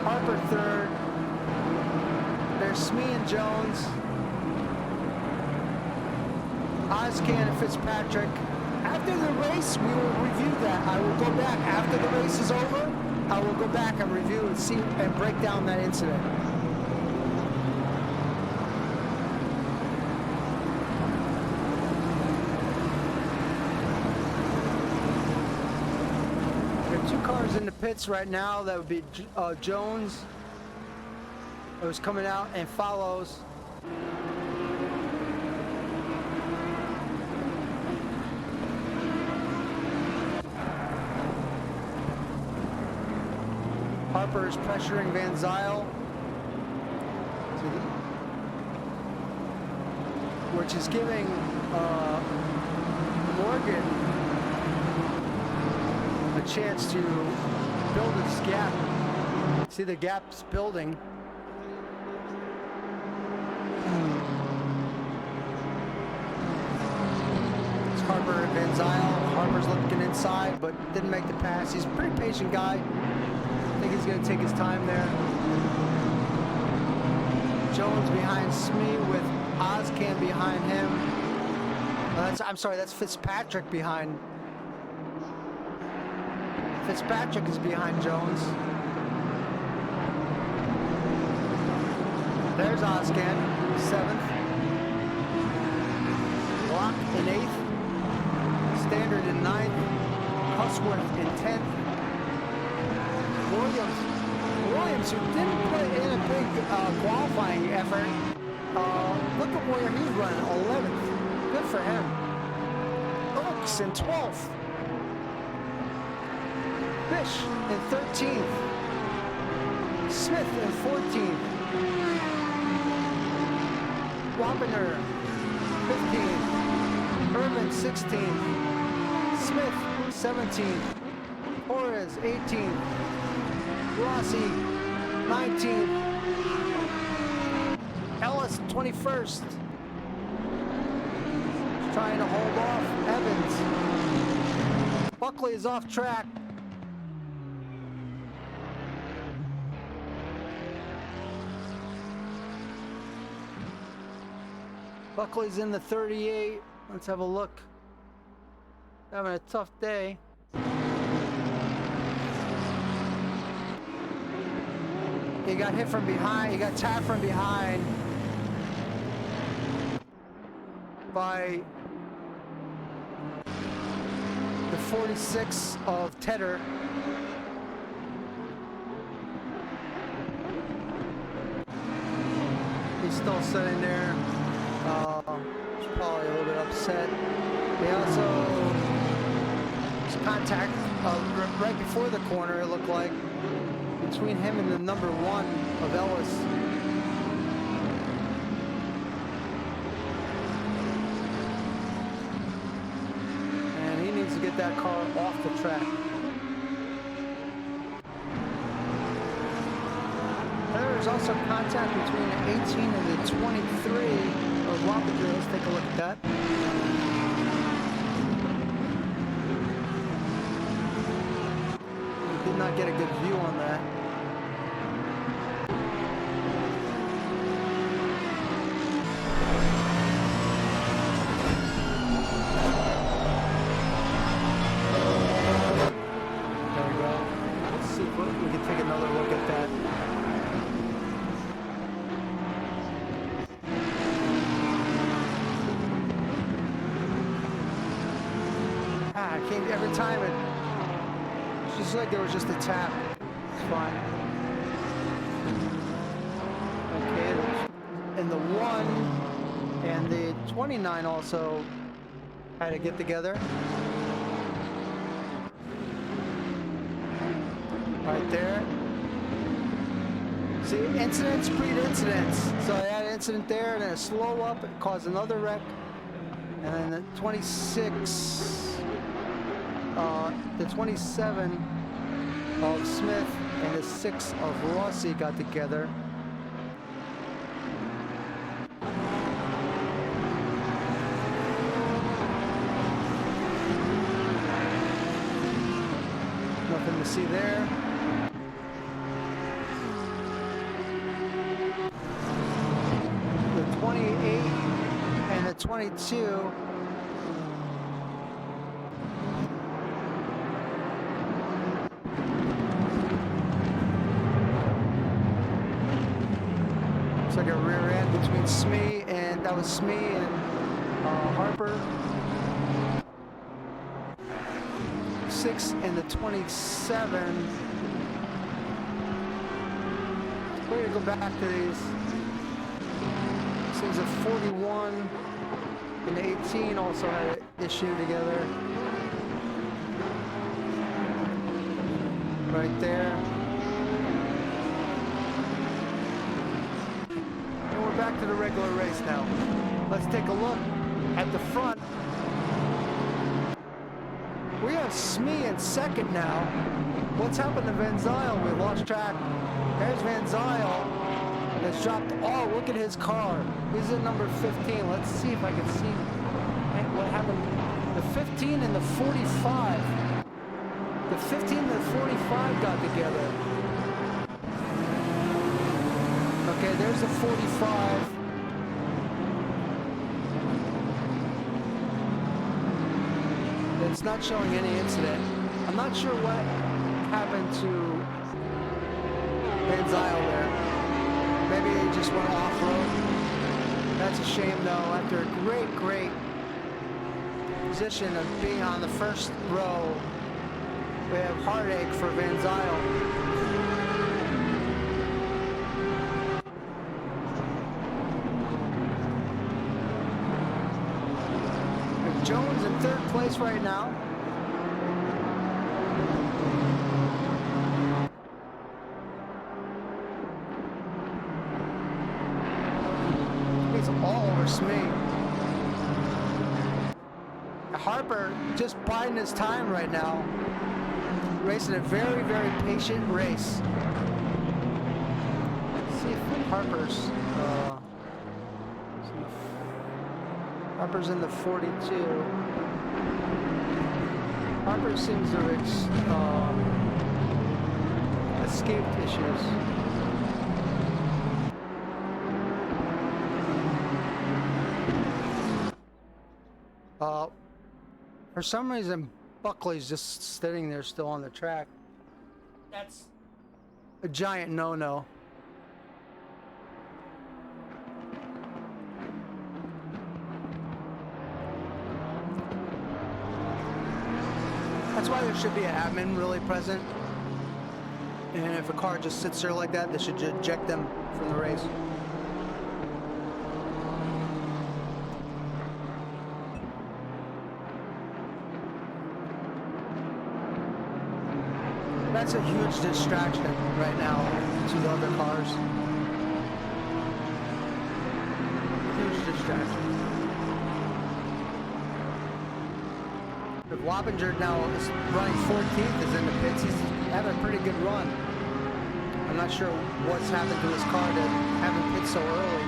Harper third. There's Smee and Jones. Oscan and Fitzpatrick. After the race, we will review that. I will go back after the race is over. I will go back and review and see and break down that incident. There are two cars in the pits right now. That would be Jones, who's coming out and follows. Harper is pressuring Van Zyl, which is giving Morgan a chance to build this gap. See, the gap's building. It's Harper and Van Zyl. Harper's looking inside, but didn't make the pass. He's a pretty patient guy. I think he's going to take his time there. Jones behind Smee with Oscan behind him. I'm sorry, that's Fitzpatrick behind. Fitzpatrick is behind Jones. There's Oscan, 7th. Block in 8th. Standard in 9th. Husworth in 10th. Williams, who didn't put in a big qualifying effort, look at where he's running, 11th. Good for him. Oaks in 12th. Fish in 13th. Smith in 14th. Wapner, 15th. Irvin, 16th. Smith, 17th. Torres, 18th. Rossi, 19th. Ellis, 21st. Trying to hold off Evans. Buckley is off track. Buckley's in the 38. Let's have a look. Having a tough day. He got hit from behind. He got tapped from behind by the 46 of Tedder. He's still sitting there. He's probably a little bit upset. They also contact right before the corner, it looked like, between him and the number 1 of Ellis. And he needs to get that car off the track. There's also contact between the 18 and the 23 of Wapager. Let's take a look at that. not get a good view on that. There we go. Let's see if we can take another look at that. I can't, every time it's just like there was just a tap. It's fine. Okay, and the 1 and the 29 also had to get together. Right there. See, incidents breed incidents. So I had an incident there and then a slow up, it caused another wreck. And then the 26... the 27 of Smith and the 6 of Rossi got together. Nothing to see there. The 28 and the 22. It's like a rear end between Smee and that was Smee and Harper. 6 and the 27. We're gonna go back to these. Seems a 41 and the 18 also had an issue together. Right there. Back to the regular race now. Let's take a look at the front. We have Smee in second now. What's happened to Van Zyl? We lost track. There's Van Zyl. That's dropped. Oh, look at his car. He's at number 15. Let's see if I can see what happened. The 15 and the 45. The 15 and the 45 got together. Okay, there's a 45. It's not showing any incident. I'm not sure what happened to Van Zyl there. Maybe he just went off-road. That's a shame, though. After a great position of being on the first row, we have heartache for Van Zyl. Jones in third place right now. He's all over Smee. Harper just biding his time right now. Racing a very patient race. Let's see if Harper's Harper's in the 42. Harper seems to have escaped issues. For some reason, Buckley's just sitting there still on the track. That's a giant no-no. That's why there should be an admin really present. And if a car just sits there like that, they should eject them from the race. That's a huge distraction right now to the other cars. Huge distraction. If Wappinger now is running 14th, is in the pits, he's having a pretty good run. I'm not sure what's happened to his car to have him pit so early.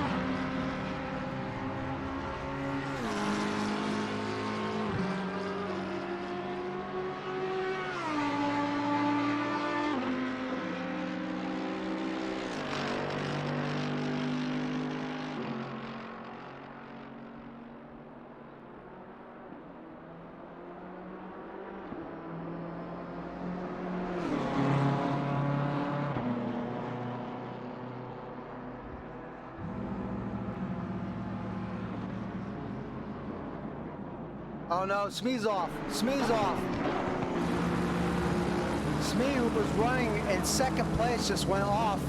Oh no, Smee's off. Smee's off. Smee, who was running in second place, just went off.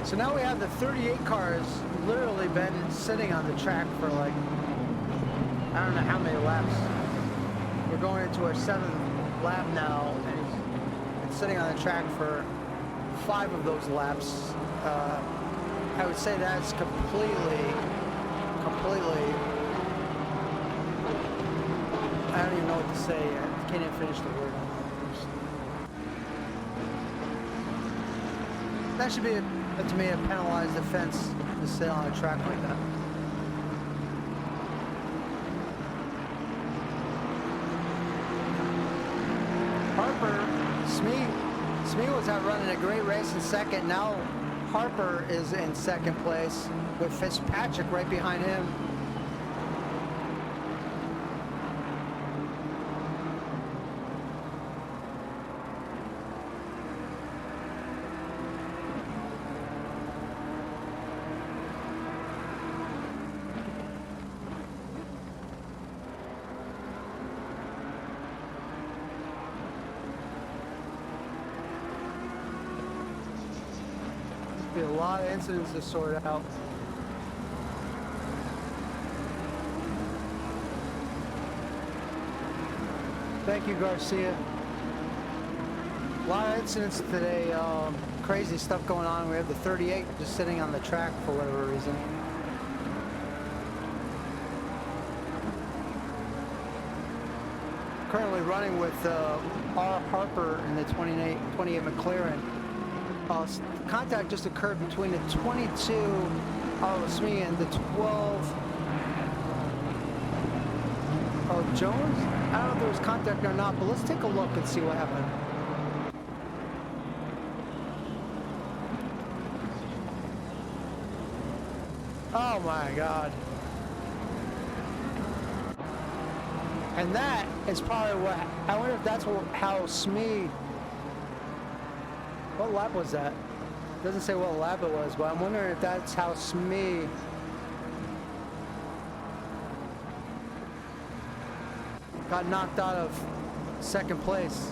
So now we have the 38 cars literally been sitting on the track for like, I don't know how many laps. We're going into our 7th lap now, and it's sitting on the track for 5 of those laps. I would say that's completely, I don't even know what to say. I can't even finish the word. That should be, to me, a penalized offense to sit on a track like that. Harper, Smee was out running a great race in second. Now Harper is in second place with Fitzpatrick right behind him. A lot of incidents to sort out. Thank you, Garcia. A lot of incidents today. Crazy stuff going on. We have the 38 just sitting on the track for whatever reason. Currently running with R. Harper in the 28 McLaren. Contact just occurred between the 22 of Smee and the 12 of Jones. I don't know if there was contact or not, but let's take a look and see what happened. Oh my God. And that is probably what, I wonder if that's how Smee, what lap was that? Doesn't say what lap it was, but I'm wondering if that's how Smee got knocked out of second place.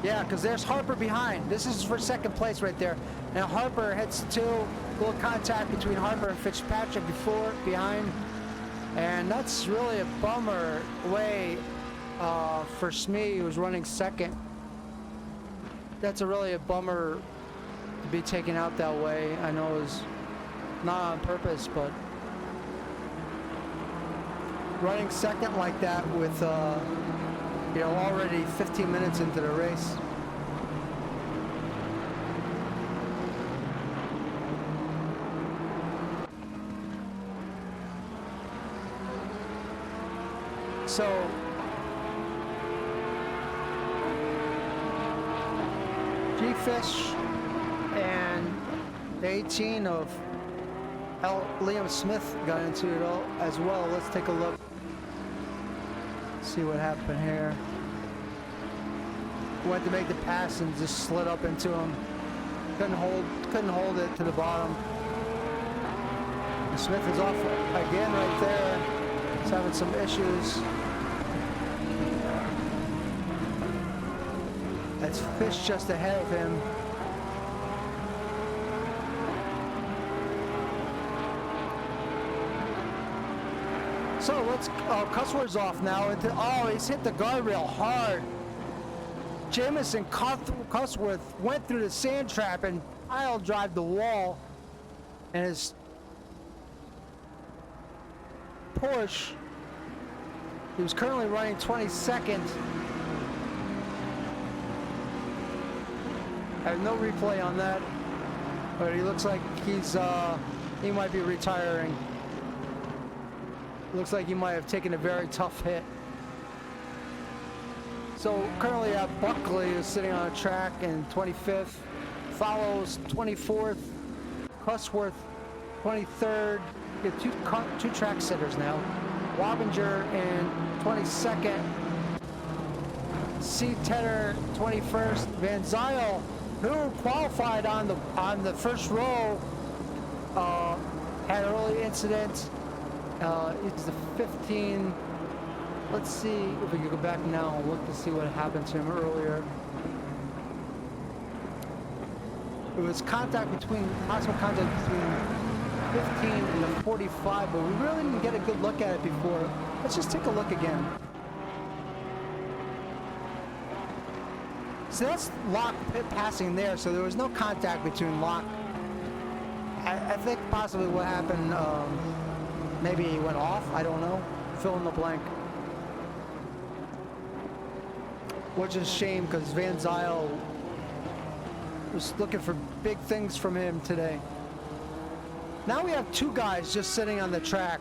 Yeah, because there's Harper behind. This is for second place right there. Now Harper hits 2, little contact between Harper and Fitzpatrick behind. And that's really a bummer way for Smee, who was running second. That's really a bummer to be taken out that way. I know it was not on purpose, but running second like that with, you know, already 15 minutes into the race. So G-Fish and the 18 of Liam Smith got into it all as well. Let's take a look. See what happened here. Went to make the pass and just slid up into him. Couldn't hold it to the bottom. And Smith is off again right there. He's having some issues. That's Fish just ahead of him. So let's, Cusworth's off now. Oh, he's hit the guardrail hard. Jamison Cusworth went through the sand trap and pile drive the wall. And his Porsche, he was currently running 22nd. I have no replay on that, but he looks like he might be retiring. Looks like he might have taken a very tough hit. So currently Buckley is sitting on a track in 25th, follows 24th, Cusworth 23rd. We have two track sitters now. Wabinger in 22nd, C. Tedder 21st. Van Zyl, who qualified on the first row, had an early incident. It's the 15. Let's see if we can go back now and look to see what happened to him earlier. It was possible contact between 15 and the 45, but we really didn't get a good look at it before. Let's just take a look again. So that's Locke passing there, so there was no contact between Locke. I think possibly what happened, maybe he went off, I don't know. Fill in the blank. Which is a shame, because Van Zyl was looking for big things from him today. Now we have two guys just sitting on the track.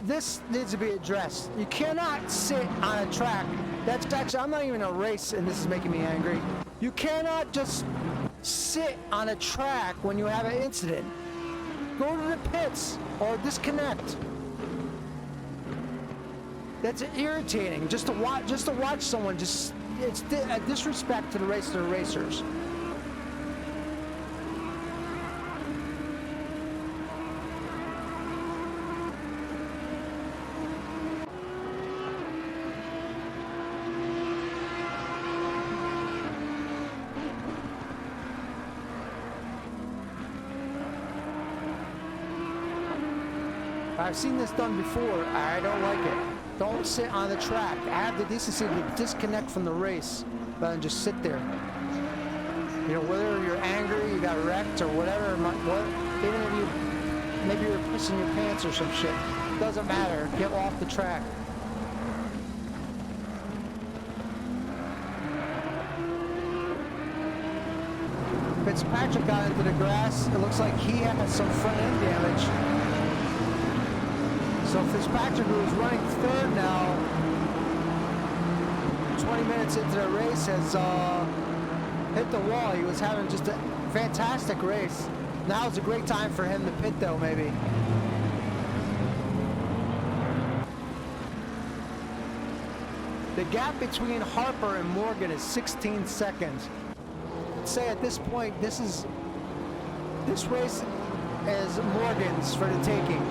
This needs to be addressed. You cannot sit on a track. That's actually, I'm not even in a race, and this is making me angry. You cannot just sit on a track when you have an incident. Go to the pits or disconnect. That's irritating. Just to watch someone it's a disrespect to the racers. I've seen this done before. I don't like it. Don't sit on the track. I have the decency to disconnect from the race rather than just sit there. You know, whether you're angry, you got wrecked, or whatever, even if maybe you're pissing your pants or some shit, doesn't matter. Get off the track. Fitzpatrick got into the grass. It looks like he had some front end damage. So Fitzpatrick, who was running third now, 20 minutes into the race, has hit the wall. He was having just a fantastic race. Now is a great time for him to pit, though, maybe. The gap between Harper and Morgan is 16 seconds. I'd say at this point, this race is Morgan's for the taking.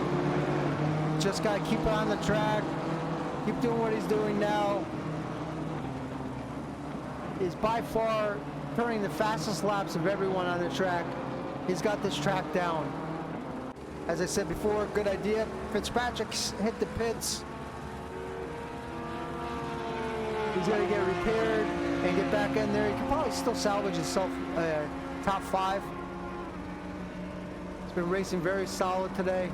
Just got to keep it on the track, keep doing what he's doing now. He's by far turning the fastest laps of everyone on the track. He's got this track down. As I said before, good idea. Fitzpatrick's hit the pits. He's going to get repaired and get back in there. He can probably still salvage himself top 5. He's been racing very solid today.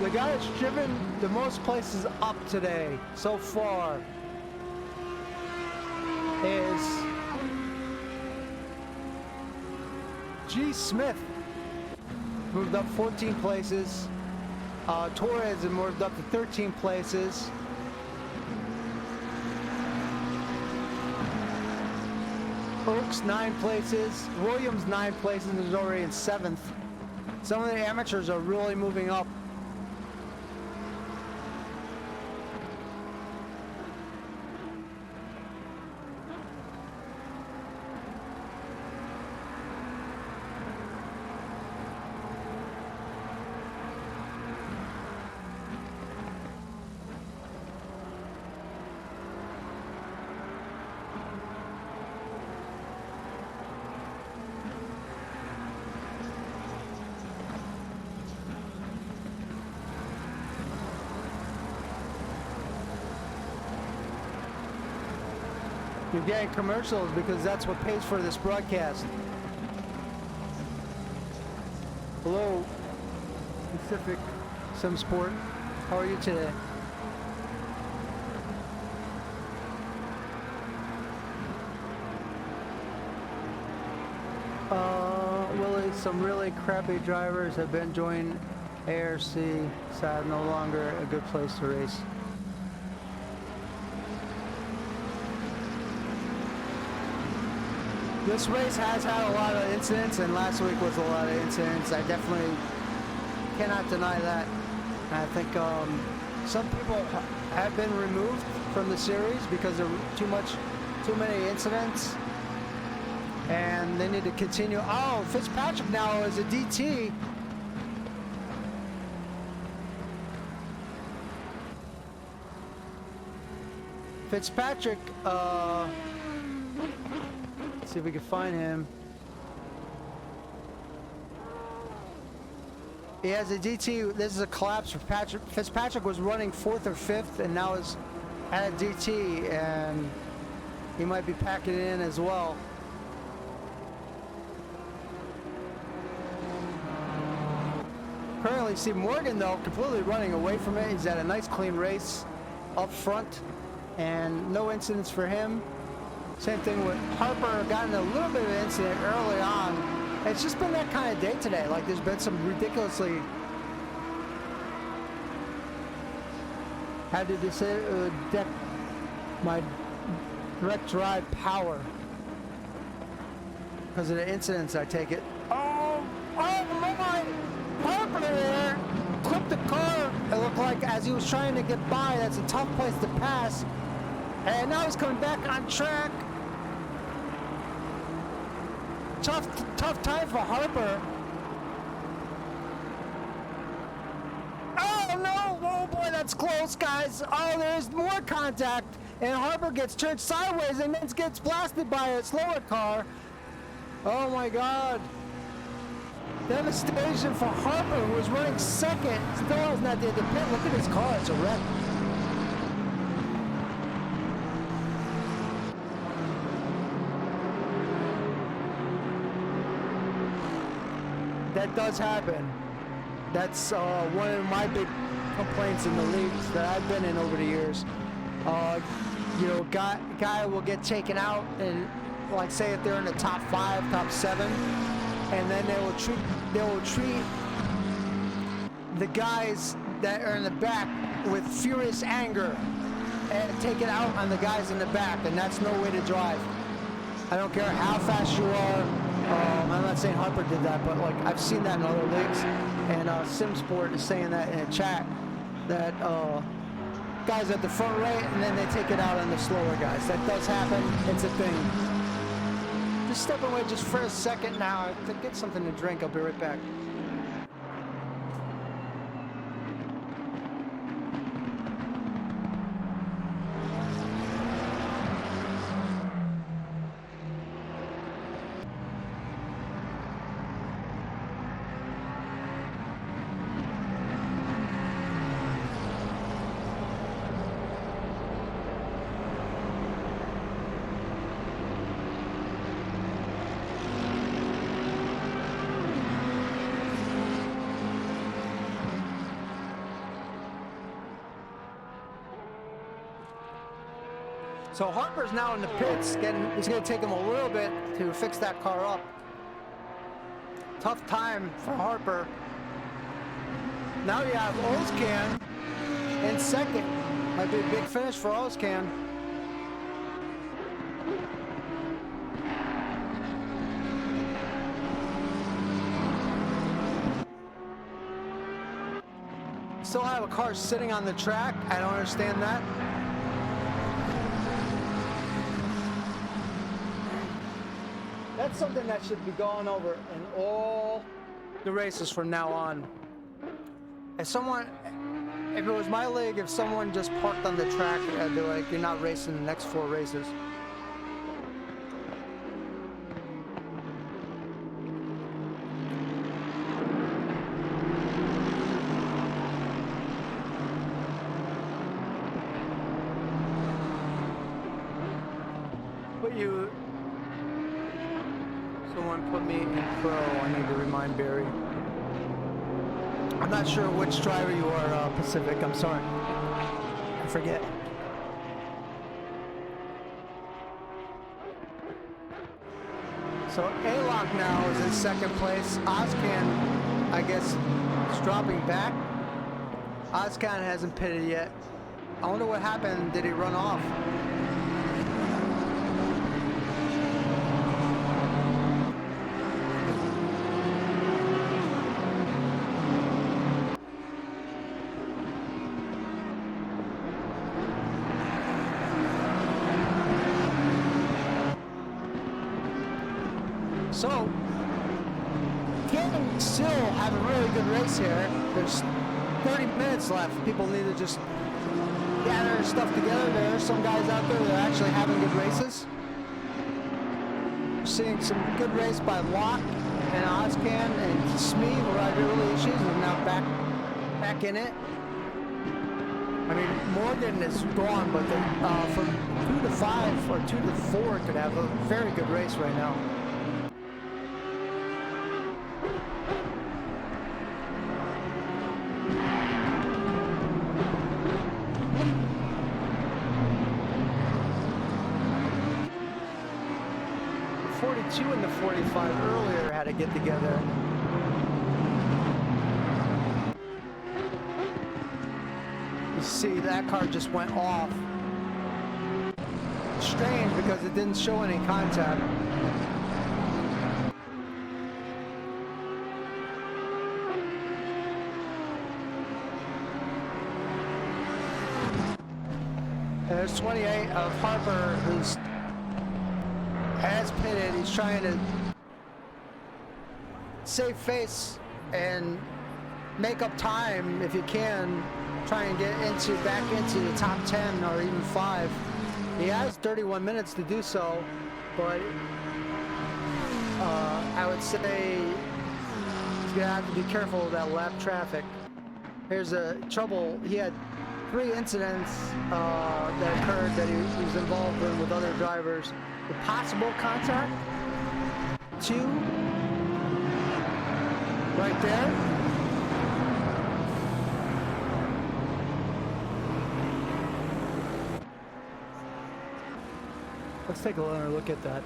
The guy that's driven the most places up today so far is G. Smith. Moved up 14 places. Torres has moved up to 13 places. Oaks 9 places. Williams 9 places and is already in 7th. Some of the amateurs are really moving up. You're getting commercials because that's what pays for this broadcast. Hello, Pacific Sim Sport. How are you today? Willie, some really crappy drivers have been joining ARC. Sad, no longer a good place to race. This race has had a lot of incidents, and last week was a lot of incidents. I definitely cannot deny that. I think some people have been removed from the series because of too many incidents, and they need to continue. Oh, Fitzpatrick now is a DT. Fitzpatrick, let's see if we can find him. He has a DT. This is a collapse for Patrick. Fitzpatrick was running 4th or 5th and now is at a DT, and he might be packing it in as well. Currently, see Morgan though completely running away from it. He's had a nice clean race up front and no incidents for him. Same thing with Harper, gotten a little bit of an incident early on. It's just been that kind of day today. Like there's been some ridiculously had to deck my direct drive power because of the incidents, I take it. Oh my! Harper there clipped the car. It looked like as he was trying to get by. That's a tough place to pass. And now he's coming back on track. Tough time for Harper. Oh no! Oh boy, that's close, guys. Oh, there's more contact, and Harper gets turned sideways and then gets blasted by a slower car. Oh my God! Devastation for Harper, who was running 2nd. Still hasn't at the end of the pit. Look at his car; it's a wreck. That does happen. That's one of my big complaints in the leagues that I've been in over the years. You know, guy will get taken out, and like say if they're in the top 5, top 7, and then they will treat the guys that are in the back with furious anger and take it out on the guys in the back, and that's no way to drive. I don't care how fast you are. I'm not saying Harper did that, but like I've seen that in other leagues, and SimSport is saying that in a chat that guys at the front right, and then they take it out on the slower guys. That does happen. It's a thing. Just step away just for a second now to get something to drink. I'll be right back. So Harper's now in the pits. It's going to take him a little bit to fix that car up. Tough time for Harper. Now you have Ozcan in 2nd. Might be a big finish for Ozcan. Still have a car sitting on the track. I don't understand that. That's something that should be going over in all the races from now on. If it was my league, if someone just parked on the track, I'd be like, you're not racing the next 4 races. Someone put me in pro. I need to remind Barry. I'm not sure which driver you are, Pacific. I'm sorry. I forget. So A-Lock now is in 2nd place. Ozcan, I guess, is dropping back. Ozcan hasn't pitted yet. I wonder what happened. Did he run off? So, can still have a really good race here. There's 30 minutes left. People need to just gather their stuff together. There are some guys out there that are actually having good races. We're seeing some good race by Locke and Ozcan and Smee, who had early issues and now back in it. I mean, Morgan is gone, but from 2 to 5 or 2 to 4 could have a very good race right now. The 42 and the 45 earlier had to get together. You see, that car just went off. Strange because it didn't show any contact. And there's 28 of Harper, who's has pitted. He's trying to save face and make up time if you can. Try and get back into the top 10 or even 5. He has 31 minutes to do so, but I would say he's gonna have to be careful of that lap traffic. Here's a trouble. He had 3 incidents that occurred that he was involved in with other drivers. The possible contact, 2 right there. Let's take another look at that.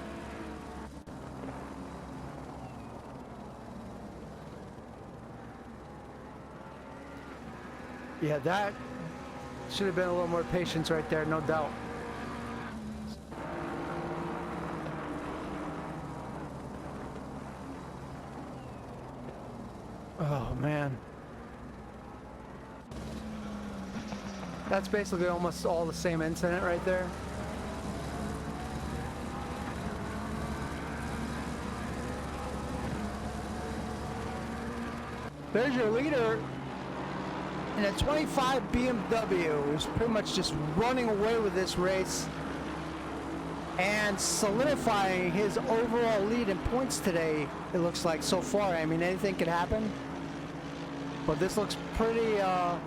Yeah, that should have been a little more patience right there, no doubt. Oh, man. That's basically almost all the same incident right there. There's your leader in a 25 BMW, who's pretty much just running away with this race and solidifying his overall lead in points today, it looks like, so far. I mean, anything could happen, but this looks pretty, yeah,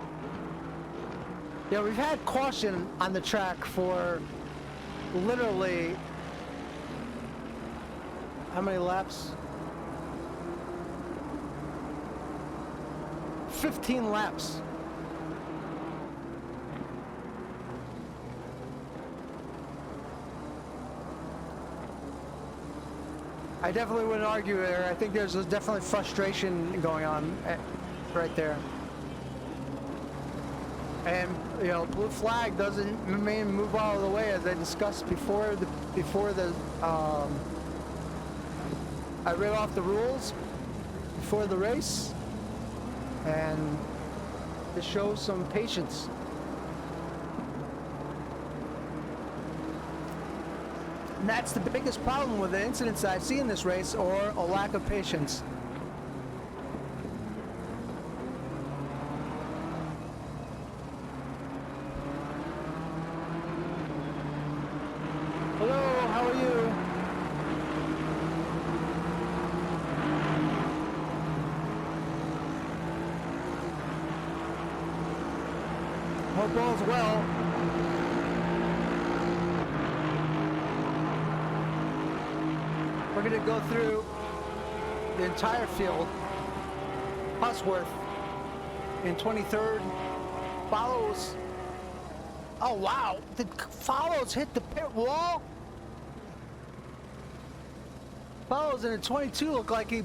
we've had caution on the track for literally, how many laps? 15 laps. I definitely wouldn't argue there. I think there's definitely frustration going on right there. And, you know, blue flag doesn't mean move out of the way, as I discussed before I read off the rules before the race, and to show some patience. And that's the biggest problem with the incidents I see in this race, or a lack of patience. Hello, how are you? Hope all's well. We're going to go through the entire field. Husworth in 23rd. Follows. Oh, wow. The Follows hit the pit wall. Follows in a 22 looked like he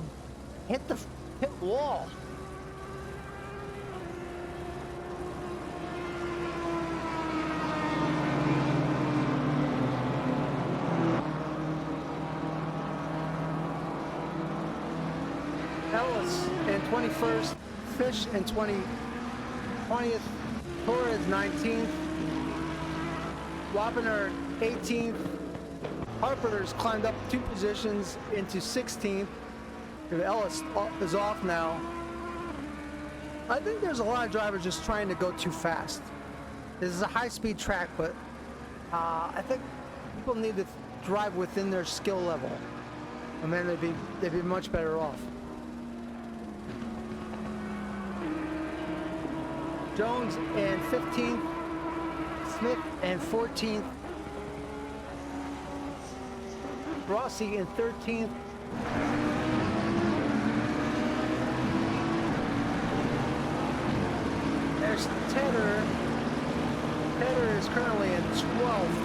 hit the pit wall. Ellis in 21st, Fish in 20th, Torres 19th, Wapner 18th, Harper's climbed up 2 positions into 16th. Ellis is off now. I think there's a lot of drivers just trying to go too fast. This is a high-speed track, but I think people need to drive within their skill level, and then they'd be much better off. Jones in 15th, Smith in 14th, Rossi in 13th. There's Tedder. Tedder is currently in 12th.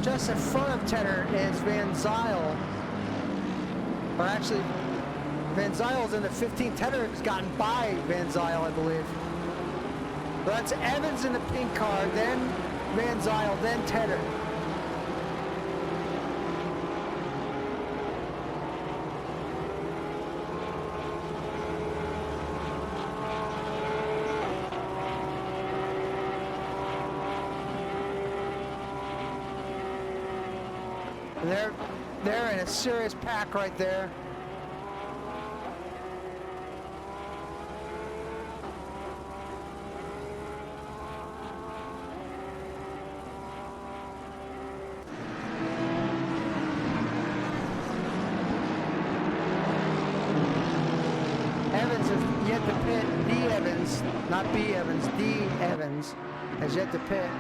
Just in front of Tedder is Van Zyl. Or actually, Van Zyl's in the 15th. Tedder has gotten by Van Zyl, I believe. But that's Evans in the pink car, then Van Zyl, then Tedder. And they're in a serious pack right there. Evans has yet to pit. D. Evans, not B. Evans, D. Evans has yet to pit.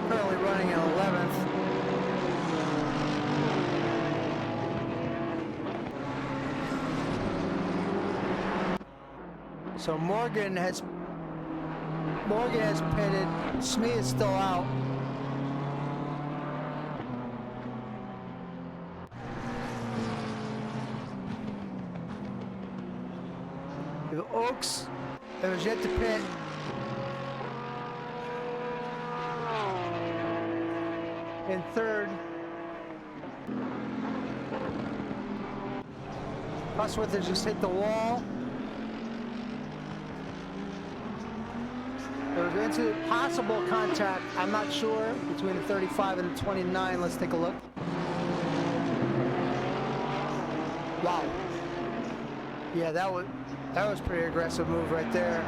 Currently running in 11th. So Morgan has pitted. Smee is still out. The Oaks that was yet to pit. In third. Cosworth has just hit the wall. There was into possible contact, I'm not sure, between the 35 and the 29. Let's take a look. Wow. Yeah, that was pretty aggressive move right there.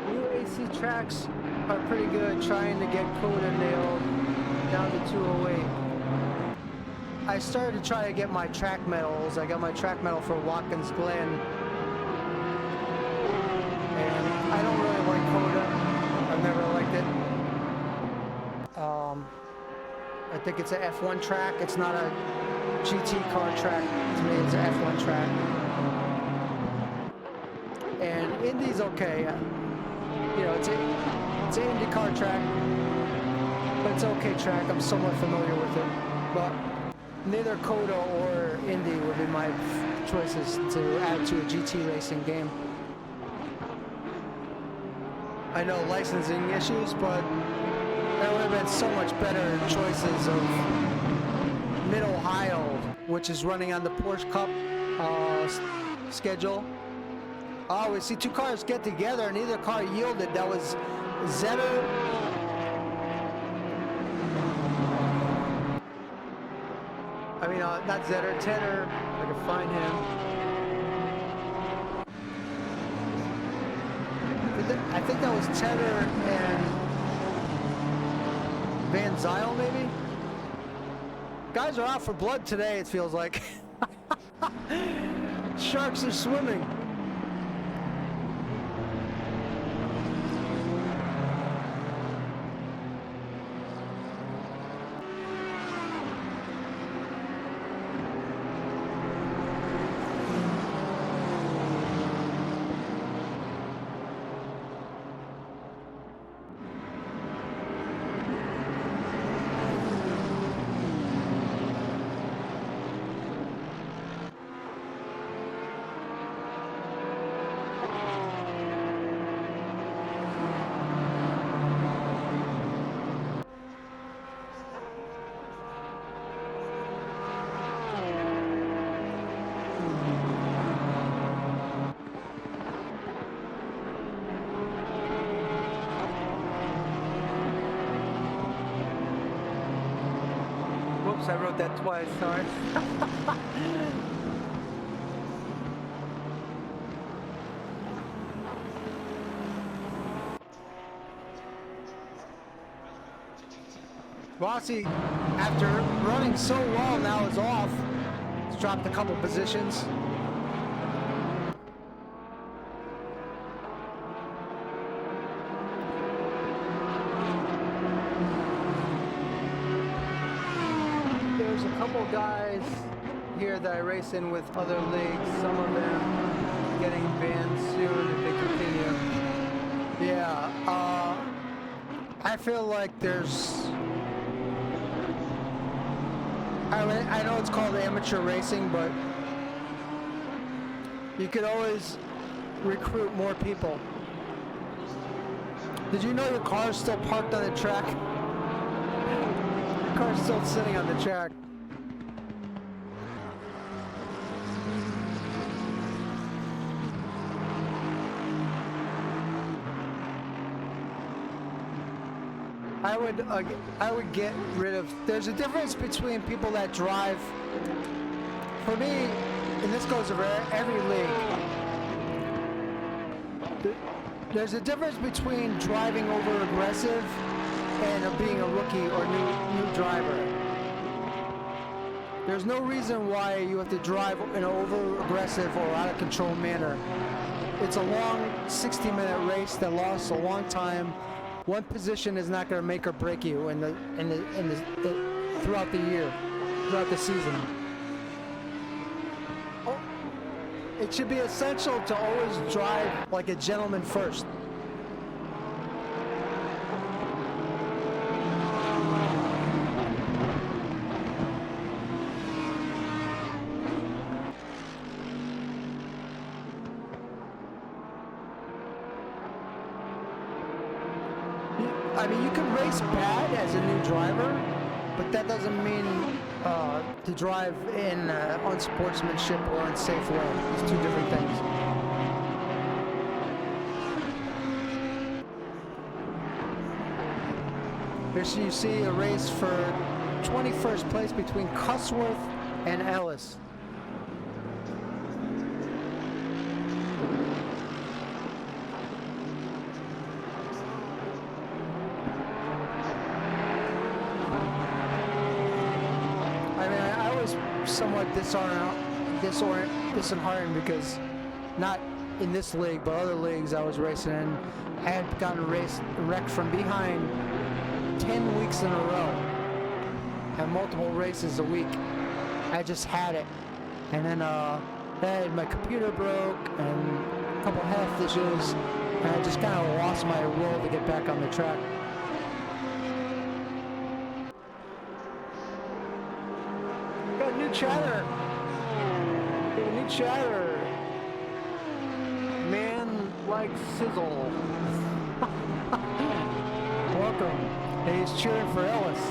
UAC tracks are pretty good, trying to get Coda nailed down to 208. I started to try to get my track medals. I got my track medal for Watkins Glen. And I don't really like Coda. I've never liked it. I think it's an F1 track. It's not a GT car track. To me, it's an F1 track. And Indy's okay. You know, it's an Indy car track, but it's an okay track. I'm somewhat familiar with it. But neither Coda or Indy would be my choices to add to a GT racing game. I know licensing issues, but there would have been so much better choices of Mid-Ohio, which is running on the Porsche Cup schedule. Oh, we see two cars get together and neither car yielded. That was Zetter. I mean, not Zetter, Tedder, if I can find him. I think that was Tedder and Van Zyl, maybe? Guys are out for blood today, it feels like. Sharks are swimming. Oops, I wrote that twice, sorry. Rossi, after running so well, now is off. He's dropped a couple positions. There's a couple guys here that I race in with other leagues. Some of them getting banned soon if they continue. Yeah, I feel like there's... I know it's called amateur racing, but you could always recruit more people. Did you know your car's still parked on the track? Your car's still sitting on the track. I would get rid of... There's a difference between people that drive... For me, and this goes over every league, there's a difference between driving over aggressive and being a rookie or new driver. There's no reason why you have to drive in an over aggressive or out of control manner. It's a long 60-minute race that lasts a long time. One position is not going to make or break you throughout the year, throughout the season. It should be essential to always drive like a gentleman first. I mean, you can race bad as a new driver, but that doesn't mean to drive in unsportsmanship or unsafe way. It's two different things. Here you see a race for 21st place between Cusworth and Ellis. Somewhat disheartened because not in this league but other leagues I was racing in, I had gotten wrecked from behind 10 weeks in a row and multiple races a week. I just had it, and then my computer broke and a couple health issues, and I just kind of lost my will to get back on the track. New chatter. New chatter. Man like sizzle. Welcome. Hey, he's cheering for Ellis.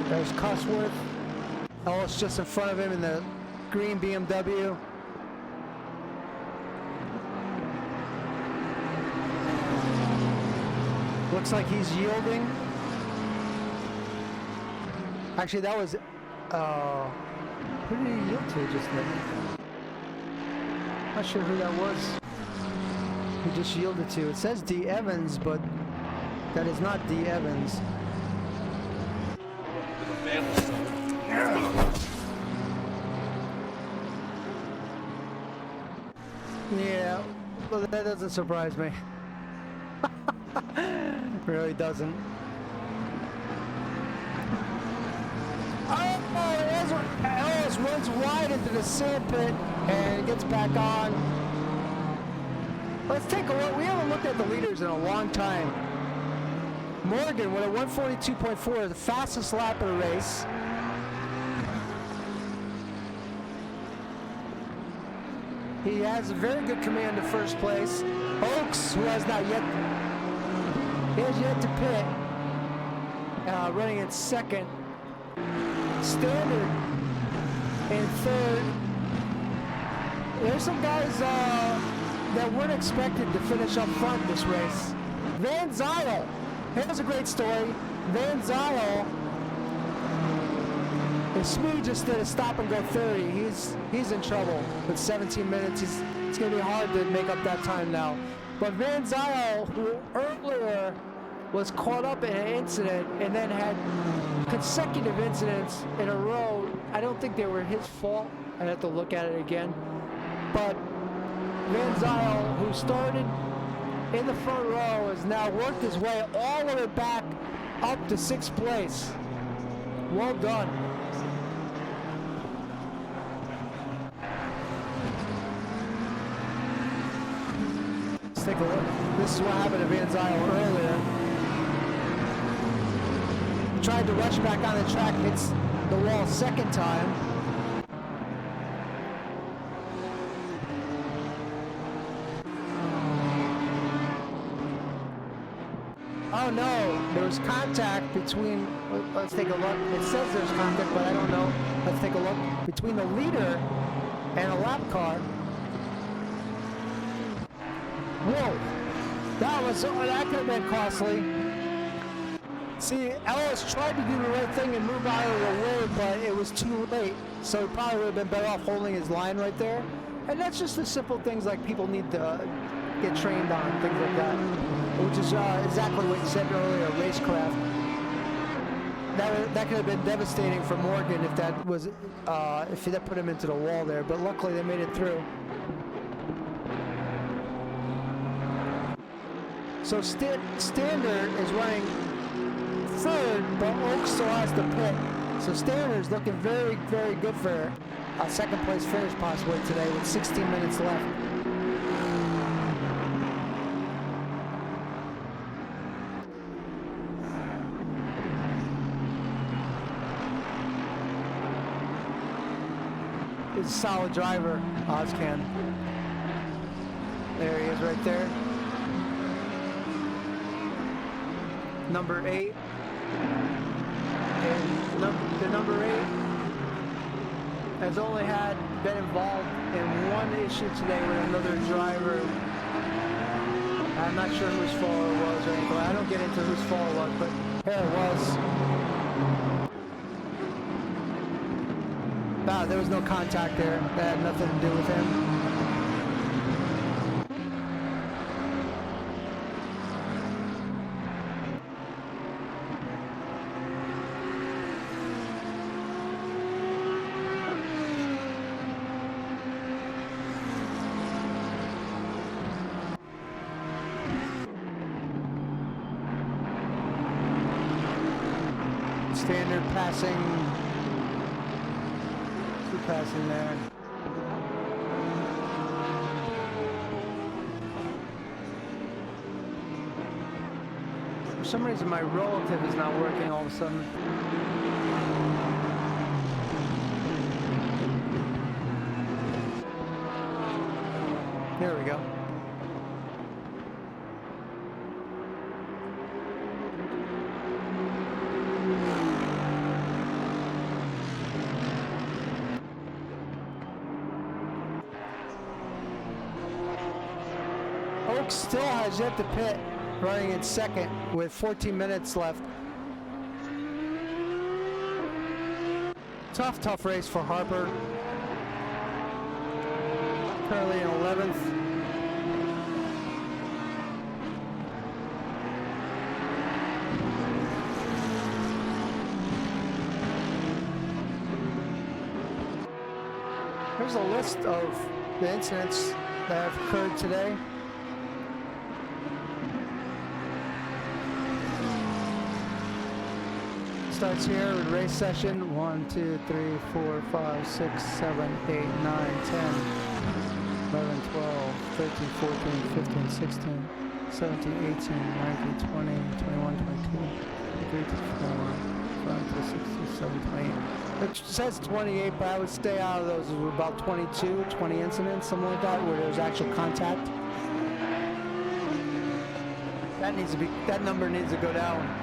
There's Cusworth. Ellis just in front of him in the green BMW. Looks like he's yielding. Actually, that was, who did he yield to just then? Not sure who that was. He just yielded to. It says D. Evans, but that is not D. Evans. Yeah, well, that doesn't surprise me. Really doesn't. Oh, Ellis runs wide into the sand pit and gets back on. Let's take a look. We haven't looked at the leaders in a long time. Morgan with a 142.4, the fastest lap of the race. He has a very good command of first place. Oaks, who has not yet... He has yet to pit, running in second. Standard in third. There's some guys that weren't expected to finish up front this race. Van Zyl. Here's a great story. Van Zyl, if Smee just did a stop and go 30, he's in trouble with 17 minutes. It's going to be hard to make up that time now. But Van Zyl, who earlier was caught up in an incident and then had consecutive incidents in a row, I don't think they were his fault. I'd have to look at it again. But Van Zyl, who started in the front row, has now worked his way all the way back up to 6th place. Well done. Let's take a look. This is what happened to Van Zyl earlier. He tried to rush back on the track, hits the wall second time. Oh no, there was contact between, let's take a look. It says there's contact, but I don't know. Let's take a look. Between the leader and a lap car. Whoa, that could have been costly. See, Ellis tried to do the right thing and move out of the way, but it was too late. So he probably would have been better off holding his line right there. And that's just the simple things like people need to get trained on, things like that. Which is exactly what you said earlier, racecraft. That could have been devastating for Morgan if that was if that put him into the wall there. But luckily they made it through. So Standard is running third, but Oak still has the pit. So Standard is looking very, very good for a second place finish possibly today with 16 minutes left. He's a solid driver, Ozcan. There he is right there. Number 8. And the number 8 has only been involved in one issue today with another driver. I'm not sure whose fault it was or anything. I don't get into whose fault it was, but here it was. Nah, there was no contact there. That had nothing to do with him. Standard passing there. For some reason my relative is not working all of a sudden. There we go. Oak still has yet to pit, running in second with 14 minutes left. Tough race for Harper. Currently in 11th. Here's a list of the incidents that have occurred today. Starts here with race session 1, 2, 3, 4, 5, 6, 7, 8, 9, 10, 11, 12, 13, 14, 15, 16, 17, 18, 19, 20, 21, 22, 23, 24, 25, 26, 27, 28. It says 28, but I would stay out of those. There were about 22, 20 incidents, something like that, where there was actual contact. That number needs to go down.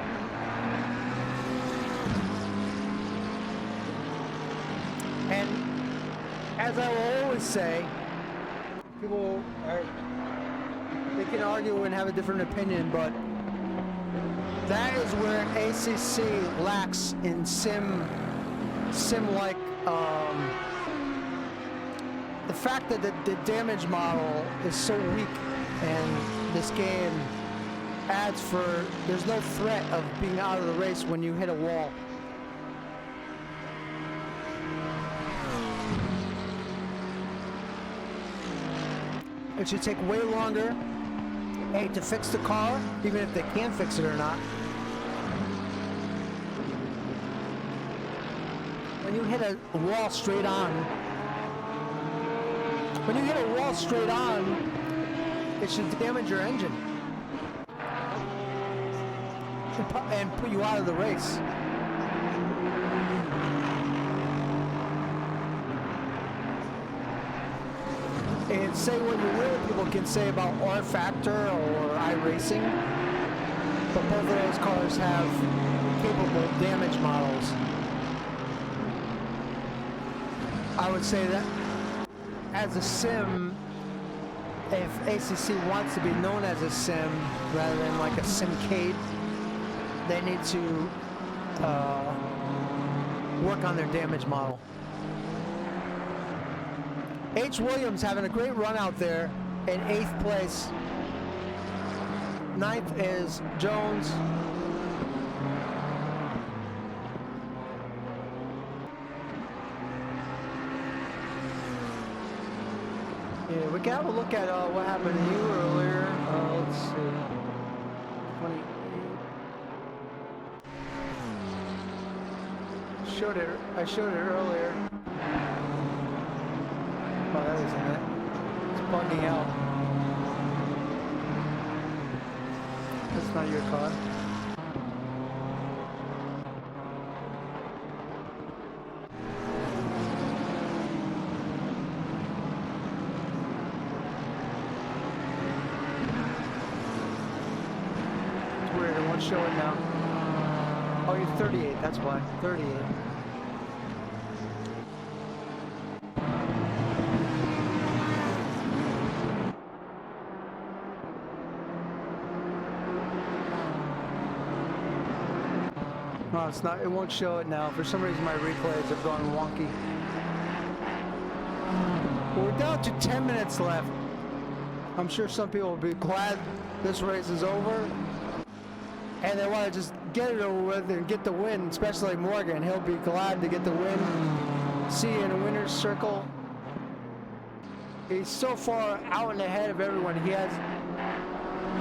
And as I will always say, People are, they can argue and have a different opinion, but that is where ACC lacks in sim-like. The fact that the damage model is so weak, and this game adds for there's no threat of being out of the race when you hit a wall. It should take way longer, A, to fix the car, even if they can fix it or not. When you hit a wall straight on, it should damage your engine and put you out of the race. And say what you will, people can say about R Factor or iRacing, but both of those cars have capable damage models. I would say that as a sim, if ACC wants to be known as a sim rather than like a simcade, they need to work on their damage model. H. Williams having a great run out there in 8th place. 9th is Jones. Yeah, we can have a look at what happened to you earlier. Let's see. 28. I showed it earlier. Oh, that isn't it. It's bugging out. That's not your car. It's weird, it won't show it now. Oh, you're 38, that's why. 38. No, it's not. It won't show it now. For some reason, my replays have gone wonky. Well, we're down to 10 minutes left. I'm sure some people will be glad this race is over, and they want to just get it over with and get the win. Especially Morgan, he'll be glad to get the win. See you in a winner's circle. He's so far out and ahead of everyone. He has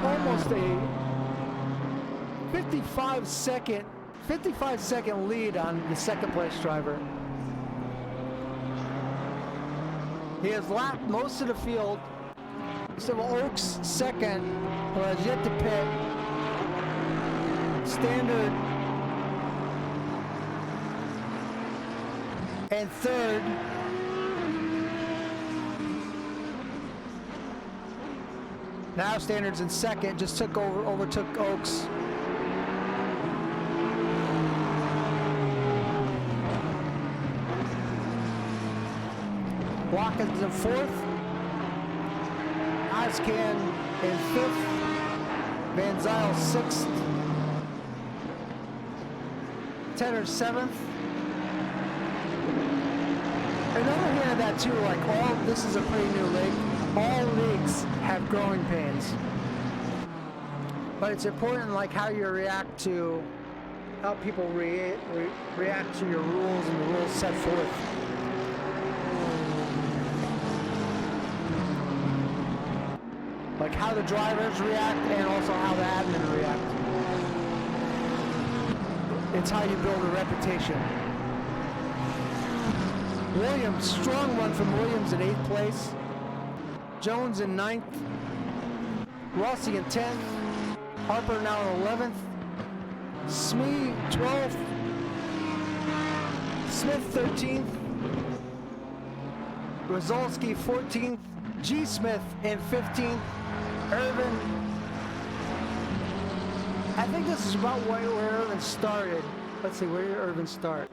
almost a 55-second lead on the second place driver. He has lapped most of the field. So Oaks second, who has yet to pit. Standard and third. Now Standard's in second, just overtook Oaks. Watkins in fourth, Oscan in fifth, Van Zyl sixth, Tenner seventh. Another hand of that too, like this is a pretty new league. All leagues have growing pains, but it's important like how you react to, how people react to your rules and the rules set forth. Like how the drivers react and also how the admin react. It's how you build a reputation. Williams, strong run from Williams in 8th place. Jones in 9th. Rossi in 10th. Harper now in 11th. Smee 12th. Smith 13th. Rozalski 14th. G. Smith in 15th. Irvin, I think this is about where Irvin started. Let's see, where did Irvin start?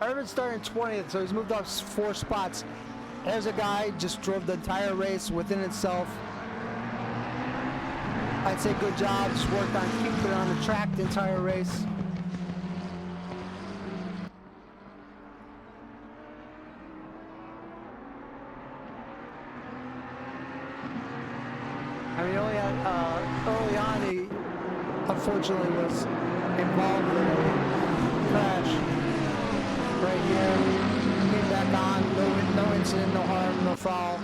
Irvin started in 20th, so he's moved up 4 spots. There's a guy just drove the entire race within itself. I'd say good job, just worked on keeping it on the track the entire race. I mean, only early on he unfortunately was involved in a crash right here. Came back on, no incident, no harm, no foul.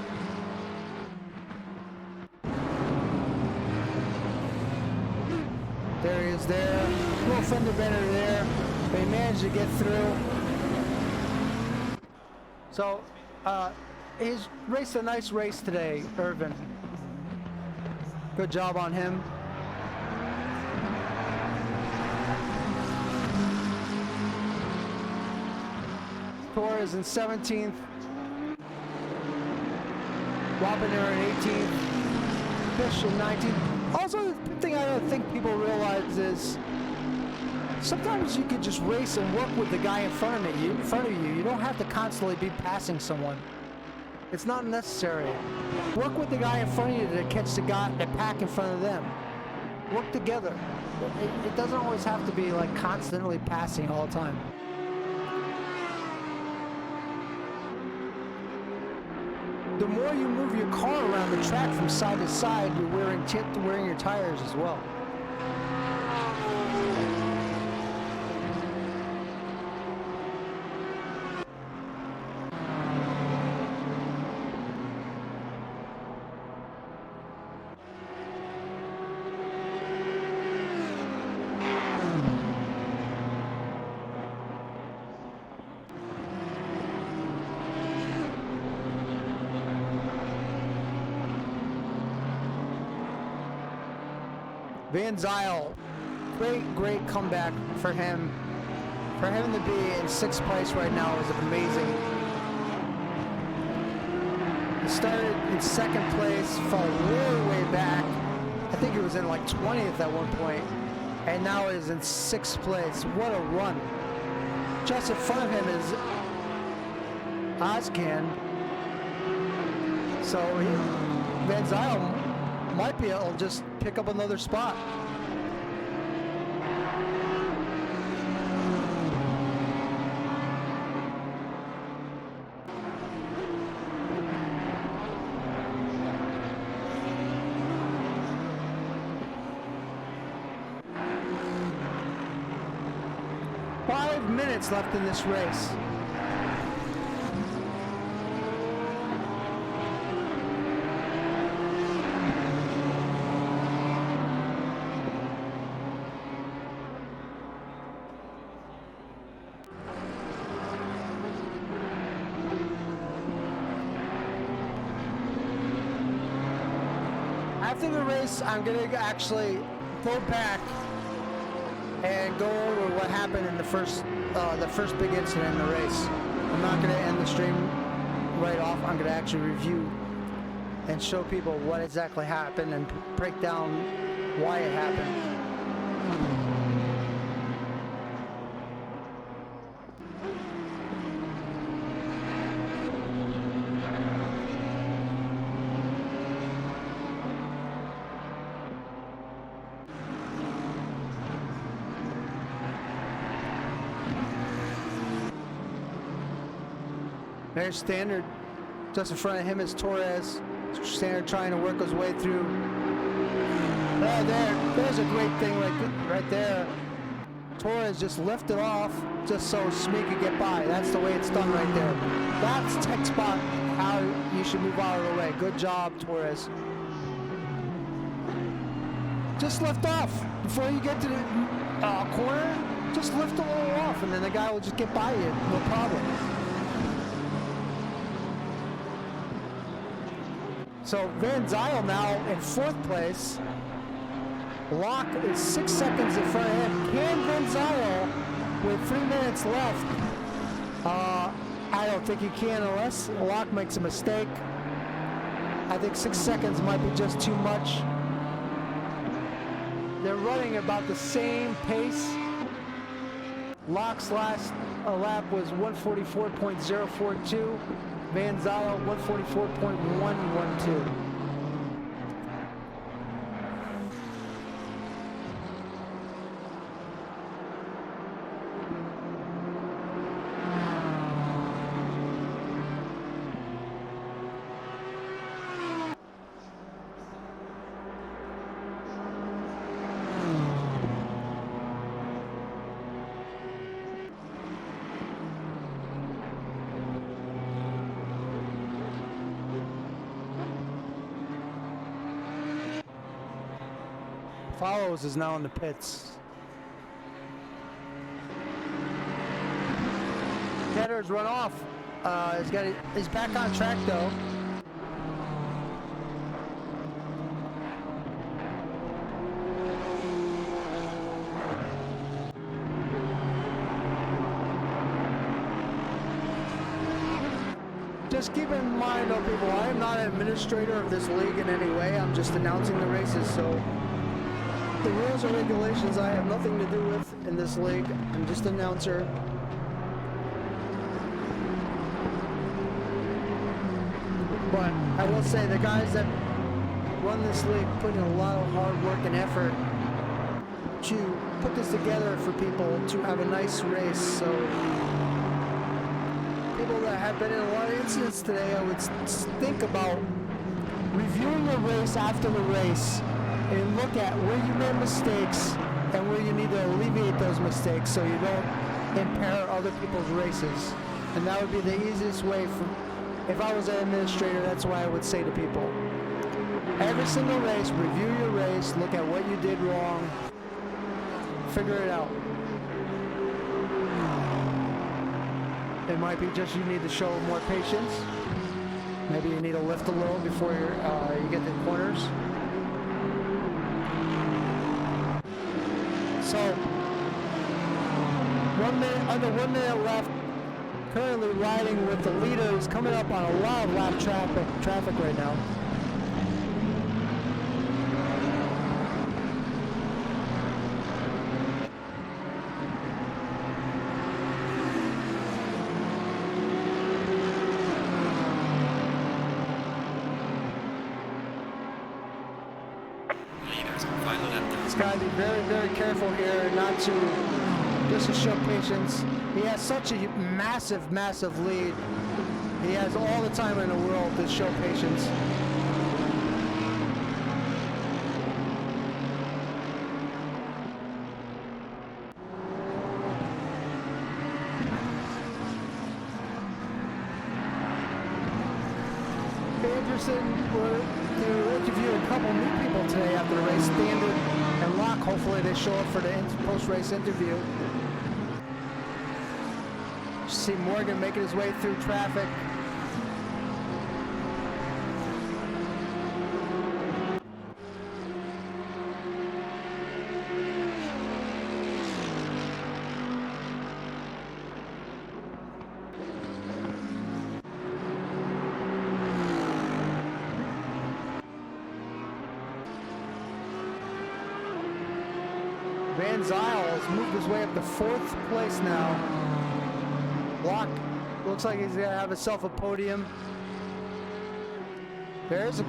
There he is there. A little fender bender there, but he managed to get through. So, he's raced a nice race today, Irvin. Good job on him. Torres in 17th. Wapner in 18th. Fish in 19th. Also, the thing I don't think people realize is sometimes you could just race and work with the guy in front of you. You don't have to constantly be passing someone. It's not necessary. Work with the guy in front of you to catch the pack in front of them. Work together. It doesn't always have to be like constantly passing all the time. The more you move your car around the track from side to side, you're wearing your tires as well. Van Zyl, great comeback for him. For him to be in 6th place right now is amazing. He started in 2nd place, fell way back. I think he was in like 20th at one point, and now is in 6th place. What a run. Just in front of him is Ozcan. So Van Zyl might be able to just pick up another spot. Five minutes left in this race. After the race, I'm going to actually go back and go over what happened in the first big incident in the race. I'm not going to end the stream right off. I'm going to actually review and show people what exactly happened and break down why it happened. There's Standard. Just in front of him is Torres. Standard trying to work his way through. There's a great thing right there. Torres just lifted off just so Smee could get by. That's the way it's done right there. That's tech spot how you should move out of the way. Good job, Torres. Just lift off before you get to the corner. Just lift a little off, and then the guy will just get by you. No problem. So Van Zyl now in 4th place. Locke is 6 seconds in front of him. Can Van Zyl, with 3 minutes left, I don't think he can unless Locke makes a mistake. I think 6 seconds might be just too much. They're running about the same pace. Locke's last lap was 144.042. Van Zyl 144.112. Follows is now in the pits. Ketter's run off. He's back on track though. Just keep in mind though, people, I am not an administrator of this league in any way. I'm just announcing the races, so the rules and regulations I have nothing to do with in this league. I'm just an announcer. But I will say the guys that run this league put in a lot of hard work and effort to put this together for people to have a nice race. So people that have been in a lot of incidents today, I would think about reviewing the race after the race and look at where you made mistakes and where you need to alleviate those mistakes so you don't impair other people's races. And that would be the easiest way for, if I was an administrator, that's what I would say to people. Every single race, review your race, look at what you did wrong, figure it out. It might be just you need to show more patience. Maybe you need to lift a little before you get the corners. So, under 1 minute left, currently riding with the leader who's coming up on a lot of lap traffic right now. He's got to be very, very careful here not to just to show patience. He has such a massive, massive lead. He has all the time in the world to show patience. Be interested to interview a couple new people today after the race. Standard and Locke, hopefully they show up for the post-race interview. See Morgan making his way through traffic. Van Zyl has moved his way up to 4th place now. Locke looks like he's going to have himself a podium. There's a...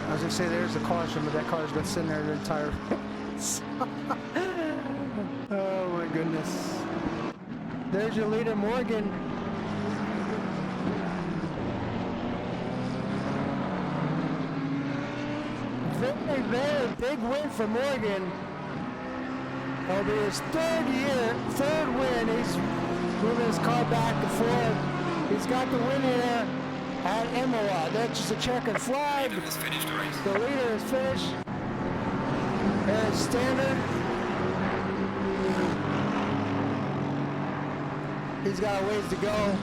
I was going to say there's a caution, but that car's been sitting there the entire race. Oh my goodness. There's your leader, Morgan. Very, very big win for Morgan. It'll be his third win. He's moving his car back and forth. He's got the win here at Imola. That's just a checkered flag. The leader has finished the race. The leader is finished. There's Standard. He's got a ways to go.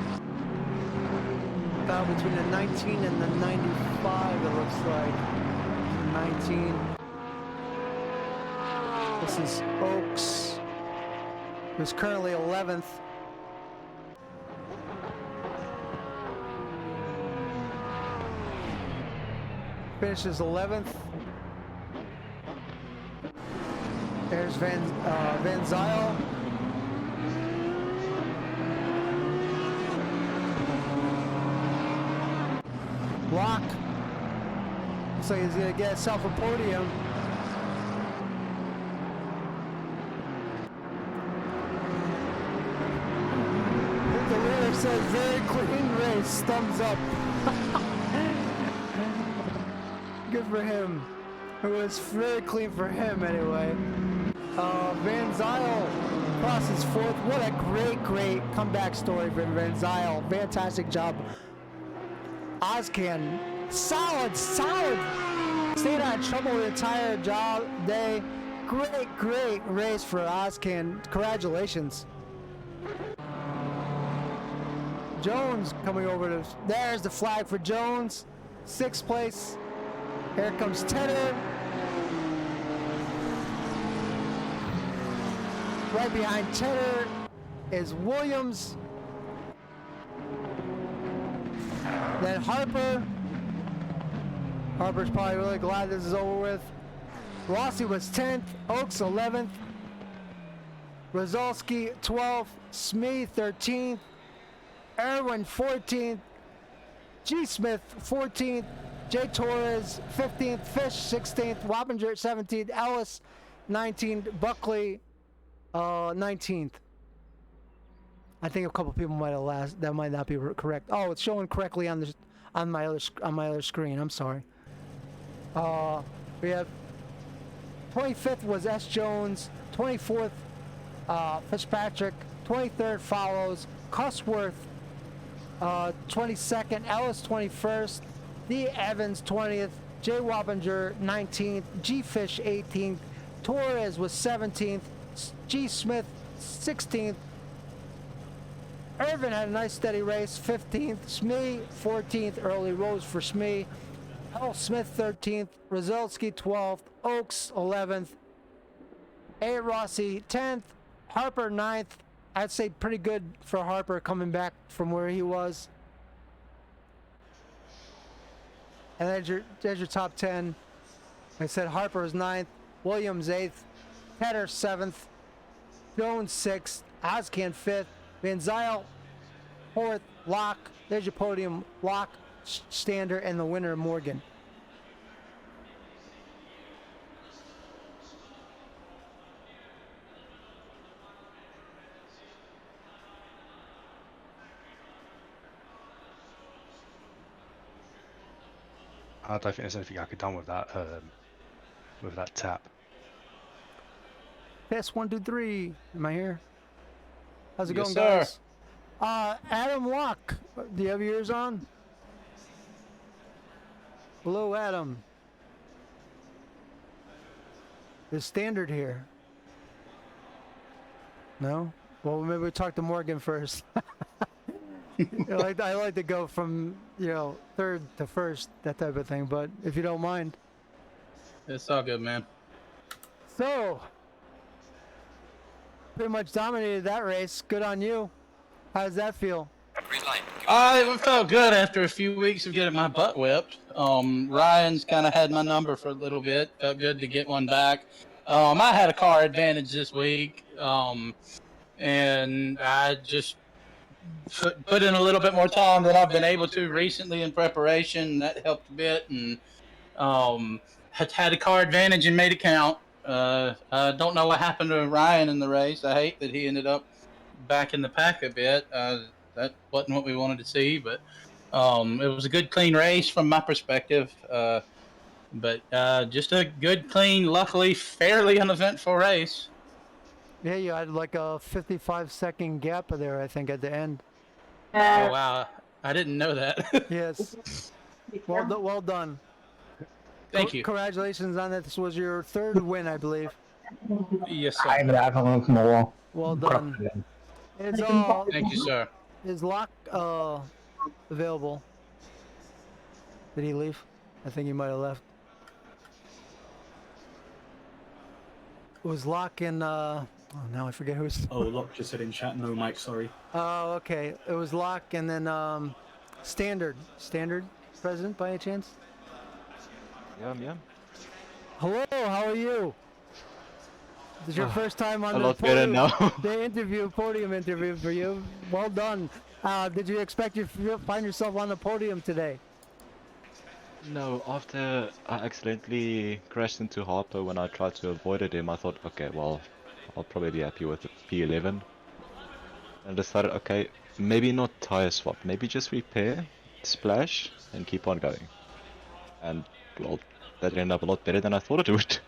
Battle between the 19 and the 95, it looks like. 19. This is Oaks, who's currently 11th. Finishes 11th. There's Van Zyl. Block. Looks like he's gonna get himself a podium. The lyric says very clean race, thumbs up. Good for him. It was very clean for him anyway. Van Zyl crosses fourth. What a great comeback story for Van Zyl. Fantastic job. Ozcan, solid. Stayed out of trouble the entire day. Great race for Ozcan. Congratulations. Jones coming over to, there's the flag for Jones. 6th place. Here comes Tedder. Right behind Tedder is Williams. Then Harper. Harper's probably really glad this is over with. Rossi was 10th. Oaks 11th. Rozalski 12th. Smee 13th. Erwin 14th. G. Smith 14th. J. Torres 15th. Fish 16th. Wappinger 17th. Ellis 19th. Buckley 19th. I think a couple people might have last. That might not be correct. Oh, it's showing correctly on my other screen. I'm sorry. We have 25th was S. Jones. 24th Fitzpatrick. 23rd follows Cusworth. 22nd, Ellis 21st, D. Evans 20th, J. Wappinger 19th, G. Fish 18th, Torres was 17th, G. Smith 16th, Irvin had a nice steady race 15th, Smee 14th, early rose for Smee, L. Smith 13th, Rozalski 12th, Oaks 11th, A. Rossi 10th, Harper 9th. I'd say pretty good for Harper coming back from where he was. And there's your top 10. Like I said, Harper is 9th, Williams 8th, Tedder 7th, Jones 6th, Ozcan 5th, Van Zyl 4th, Locke. There's your podium, Locke, Stander, and the winner, Morgan. I don't think there's anything I could done with that tap. Test 1, 2, 3. Am I here? How's it Yes, going, sir. guys? Adam Locke, do you have your ears on? Hello, Adam. The standard here. No? Well, maybe we'll talk to Morgan first. I like to go from, third to first, that type of thing, but if you don't mind. It's all good, man. So, pretty much dominated that race. Good on you. How does that feel? Green light. It felt good after a few weeks of getting my butt whipped. Ryan's kind of had my number for a little bit. Felt good to get one back. I had a car advantage this week, and I just put in a little bit more time than I've been able to recently in preparation. That helped a bit, and had a car advantage and made it count. I don't know what happened to Ryan in the race. I hate that he ended up back in the pack a bit. That wasn't what we wanted to see, but it was a good, clean race from my perspective. But just a good, clean, luckily fairly uneventful race. Yeah, you had like a 55-second gap there, I think, at the end. Oh, wow. I didn't know that. Yes. Well done. Thank you. Congratulations on that. This was your third win, I believe. Yes, sir. I'm having more. Well done. It's Thank you, sir. Is Locke available? Did he leave? I think he might have left. It was Locke and oh, now I forget who's. Oh, Locke just said in chat, no mic, sorry. Oh, okay. It was Locke and then Standard president by any chance? Yeah. Hello, how are you? This is your first time on A the lot better podium. now. The podium interview for you. Well done. Did you expect you find yourself on the podium today? No, after I accidentally crashed into Harper when I tried to avoid him, I thought, okay, well, I'll probably be happy with the P11. And I decided, okay, maybe not tire swap, maybe just repair, splash, and keep on going. And, well, that ended up a lot better than I thought it would.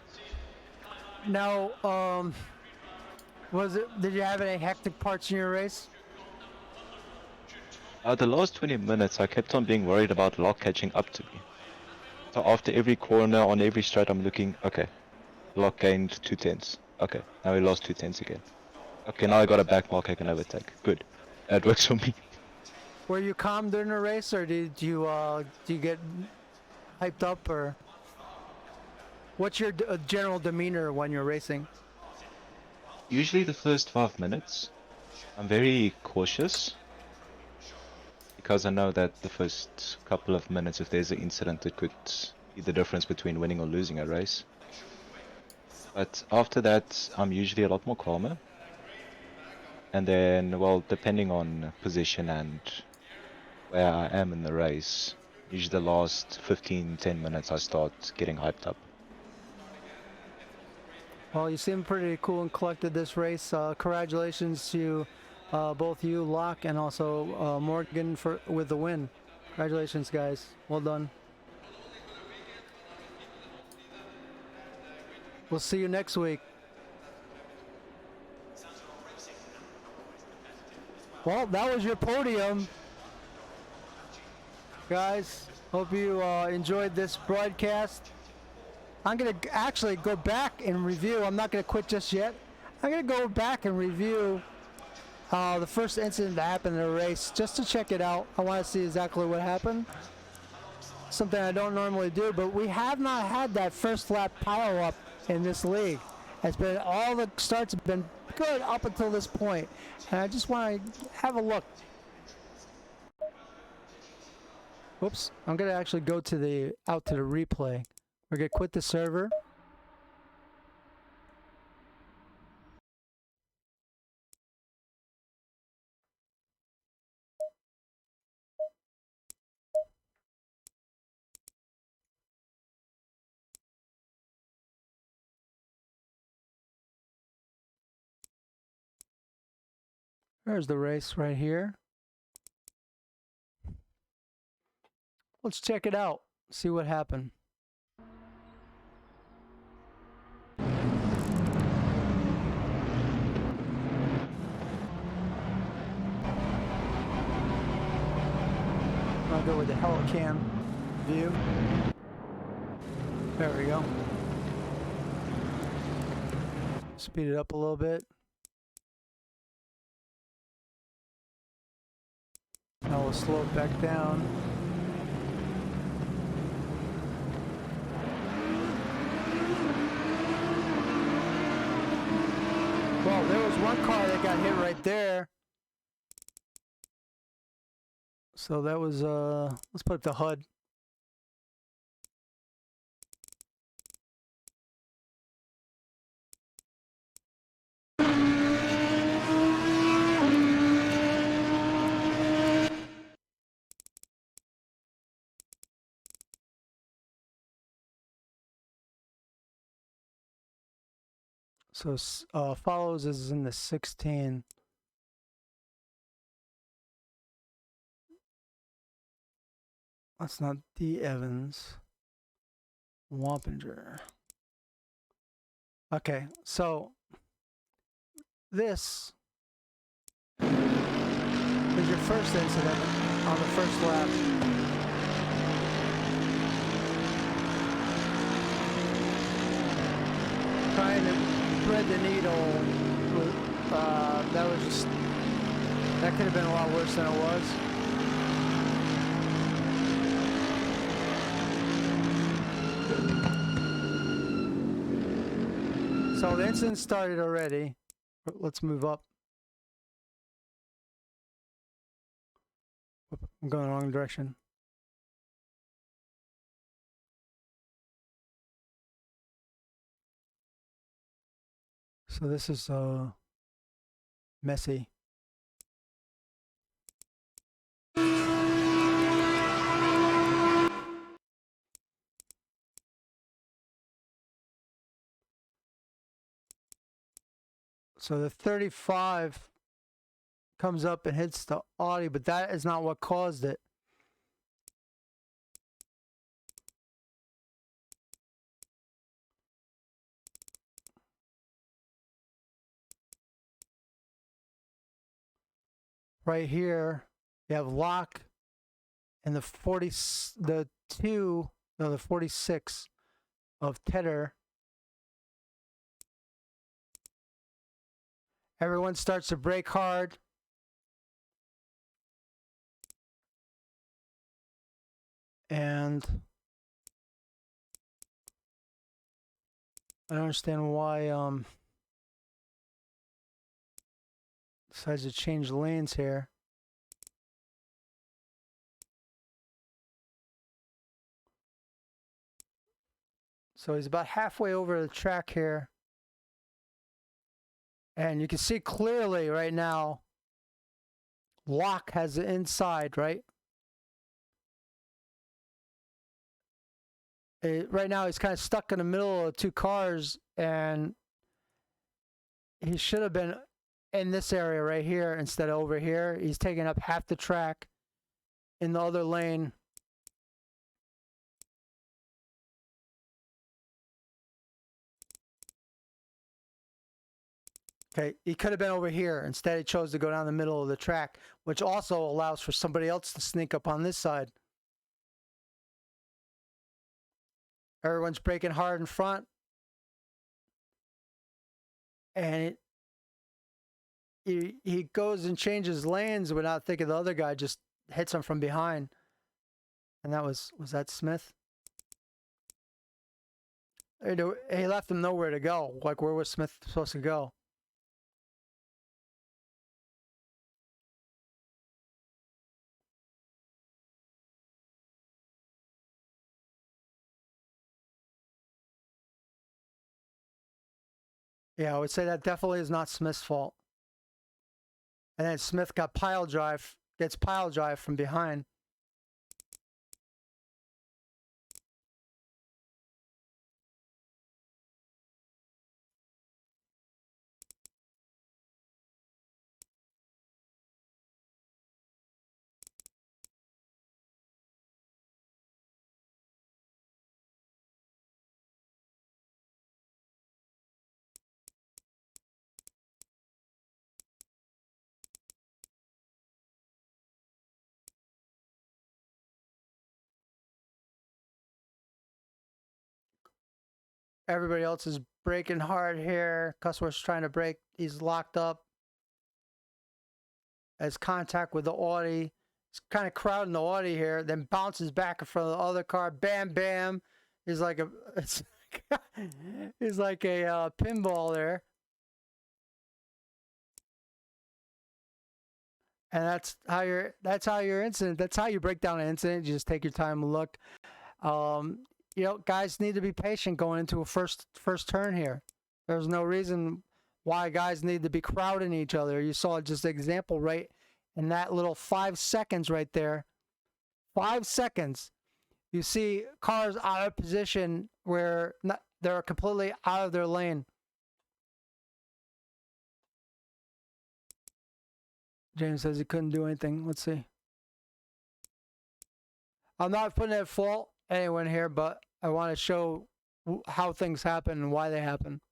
Now, did you have any hectic parts in your race? The last 20 minutes, I kept on being worried about Locke catching up to me. So after every corner, on every straight, I'm looking, okay, Locke gained 2 tenths. Okay, now he lost 2 tenths again. Okay, now I got a back mark I can overtake. Good. That works for me. Were you calm during the race, or do you get hyped up, or what's your general demeanor when you're racing? Usually the first 5 minutes, I'm very cautious. Because I know that the first couple of minutes, if there's an incident, it could be the difference between winning or losing a race. But after that, I'm usually a lot more calmer. And then, well, depending on position and where I am in the race, usually the last 15-10 minutes I start getting hyped up. Well, you seem pretty cool and collected this race. Congratulations to both you, Locke, and also Morgan with the win. Congratulations, guys. Well done. We'll see you next week. Well, that was your podium. Guys, hope you enjoyed this broadcast. I'm going to actually go back and review. I'm not going to quit just yet. I'm going to go back and review the first incident that happened in the race just to check it out. I want to see exactly what happened. Something I don't normally do, but we have not had that first lap pile up in this league. It's been, all the starts have been good up until this point, and I just want to have a look. Whoops, I'm gonna actually go to the replay. We're gonna quit the server. There's the race right here. Let's check it out, see what happened. I'll go with the Helicam view. There we go. Speed it up a little bit. Now we'll slow it back down. Well, there was one car that got hit right there. So that was, let's put up the HUD. So follows is in the 16. That's not D. Evans. Wappinger. Okay, so this is your first incident on the first lap. Trying to thread the needle, that could have been a lot worse than it was. So the incident started already. Let's move up. I'm going the wrong direction. So this is messy. So the 35 comes up and hits the Audi, but that is not what caused it. Right here, you have lock and the 46 of tether. Everyone starts to brake hard. And I don't understand why decides to change lanes here. So he's about halfway over the track here. And you can see clearly right now, Locke has the inside, right? Right now he's kind of stuck in the middle of two cars, and he should have been in this area right here instead of over here. He's taking up half the track in the other lane. Okay, he could have been over here. Instead, he chose to go down the middle of the track, which also allows for somebody else to sneak up on this side. Everyone's braking hard in front. And he goes and changes lanes without thinking the other guy just hits him from behind. And that was that Smith? He left him nowhere to go. Like, where was Smith supposed to go? Yeah, I would say that definitely is not Smith's fault. And then Smith gets pile drive from behind. Everybody else is braking hard here. Customer's trying to brake. He's locked up. Has contact with the Audi. He's kind of crowding the Audi here. Then bounces back in front of the other car. Bam, bam. He's like a pinball there. And that's how your incident. That's how you break down an incident. You just take your time and look. You know, guys need to be patient going into a first turn here. There's no reason why guys need to be crowding each other. You saw just an example right in that little 5 seconds right there. 5 seconds. You see cars out of position where they're completely out of their lane. James says he couldn't do anything. Let's see. I'm not putting at fault anyone here, but I want to show how things happen and why they happen.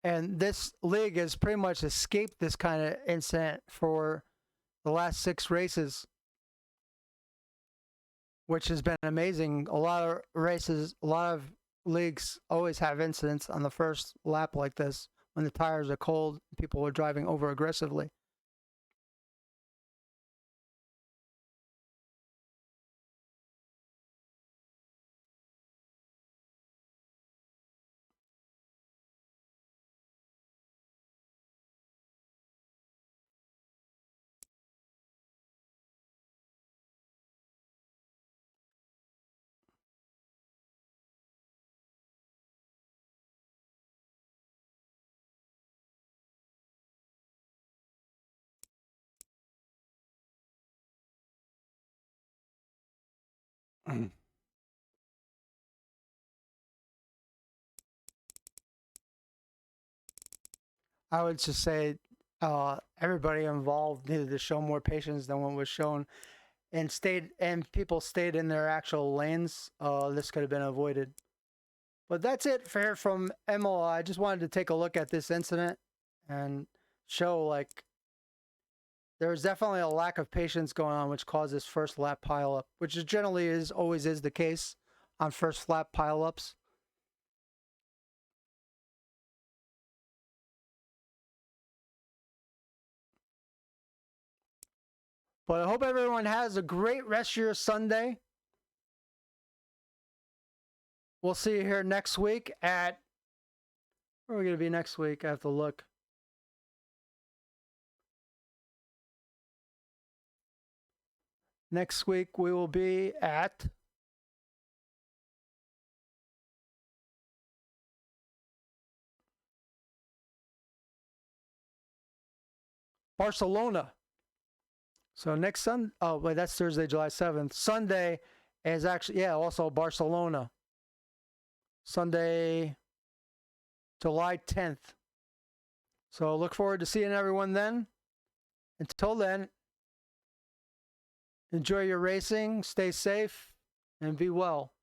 And this league has pretty much escaped this kind of incident for the last 6 races, which has been amazing. A lot of races, a lot of leagues always have incidents on the first lap like this when the tires are cold, people are driving over aggressively. I would just say everybody involved needed to show more patience than what was shown, and people stayed in their actual lanes. This could have been avoided. But that's it for from MLI. I just wanted to take a look at this incident and show like there's definitely a lack of patience going on, which causes first lap pileup, which is generally always is the case on first lap pileups. But I hope everyone has a great rest of your Sunday. We'll see you here next week at, where are we going to be next week? I have to look. Next week we will be at Barcelona. So next Sunday, oh wait, that's Thursday, July 7th. Sunday is actually, yeah, also Barcelona. Sunday, July 10th. So look forward to seeing everyone then. Until then, enjoy your racing, stay safe, and be well.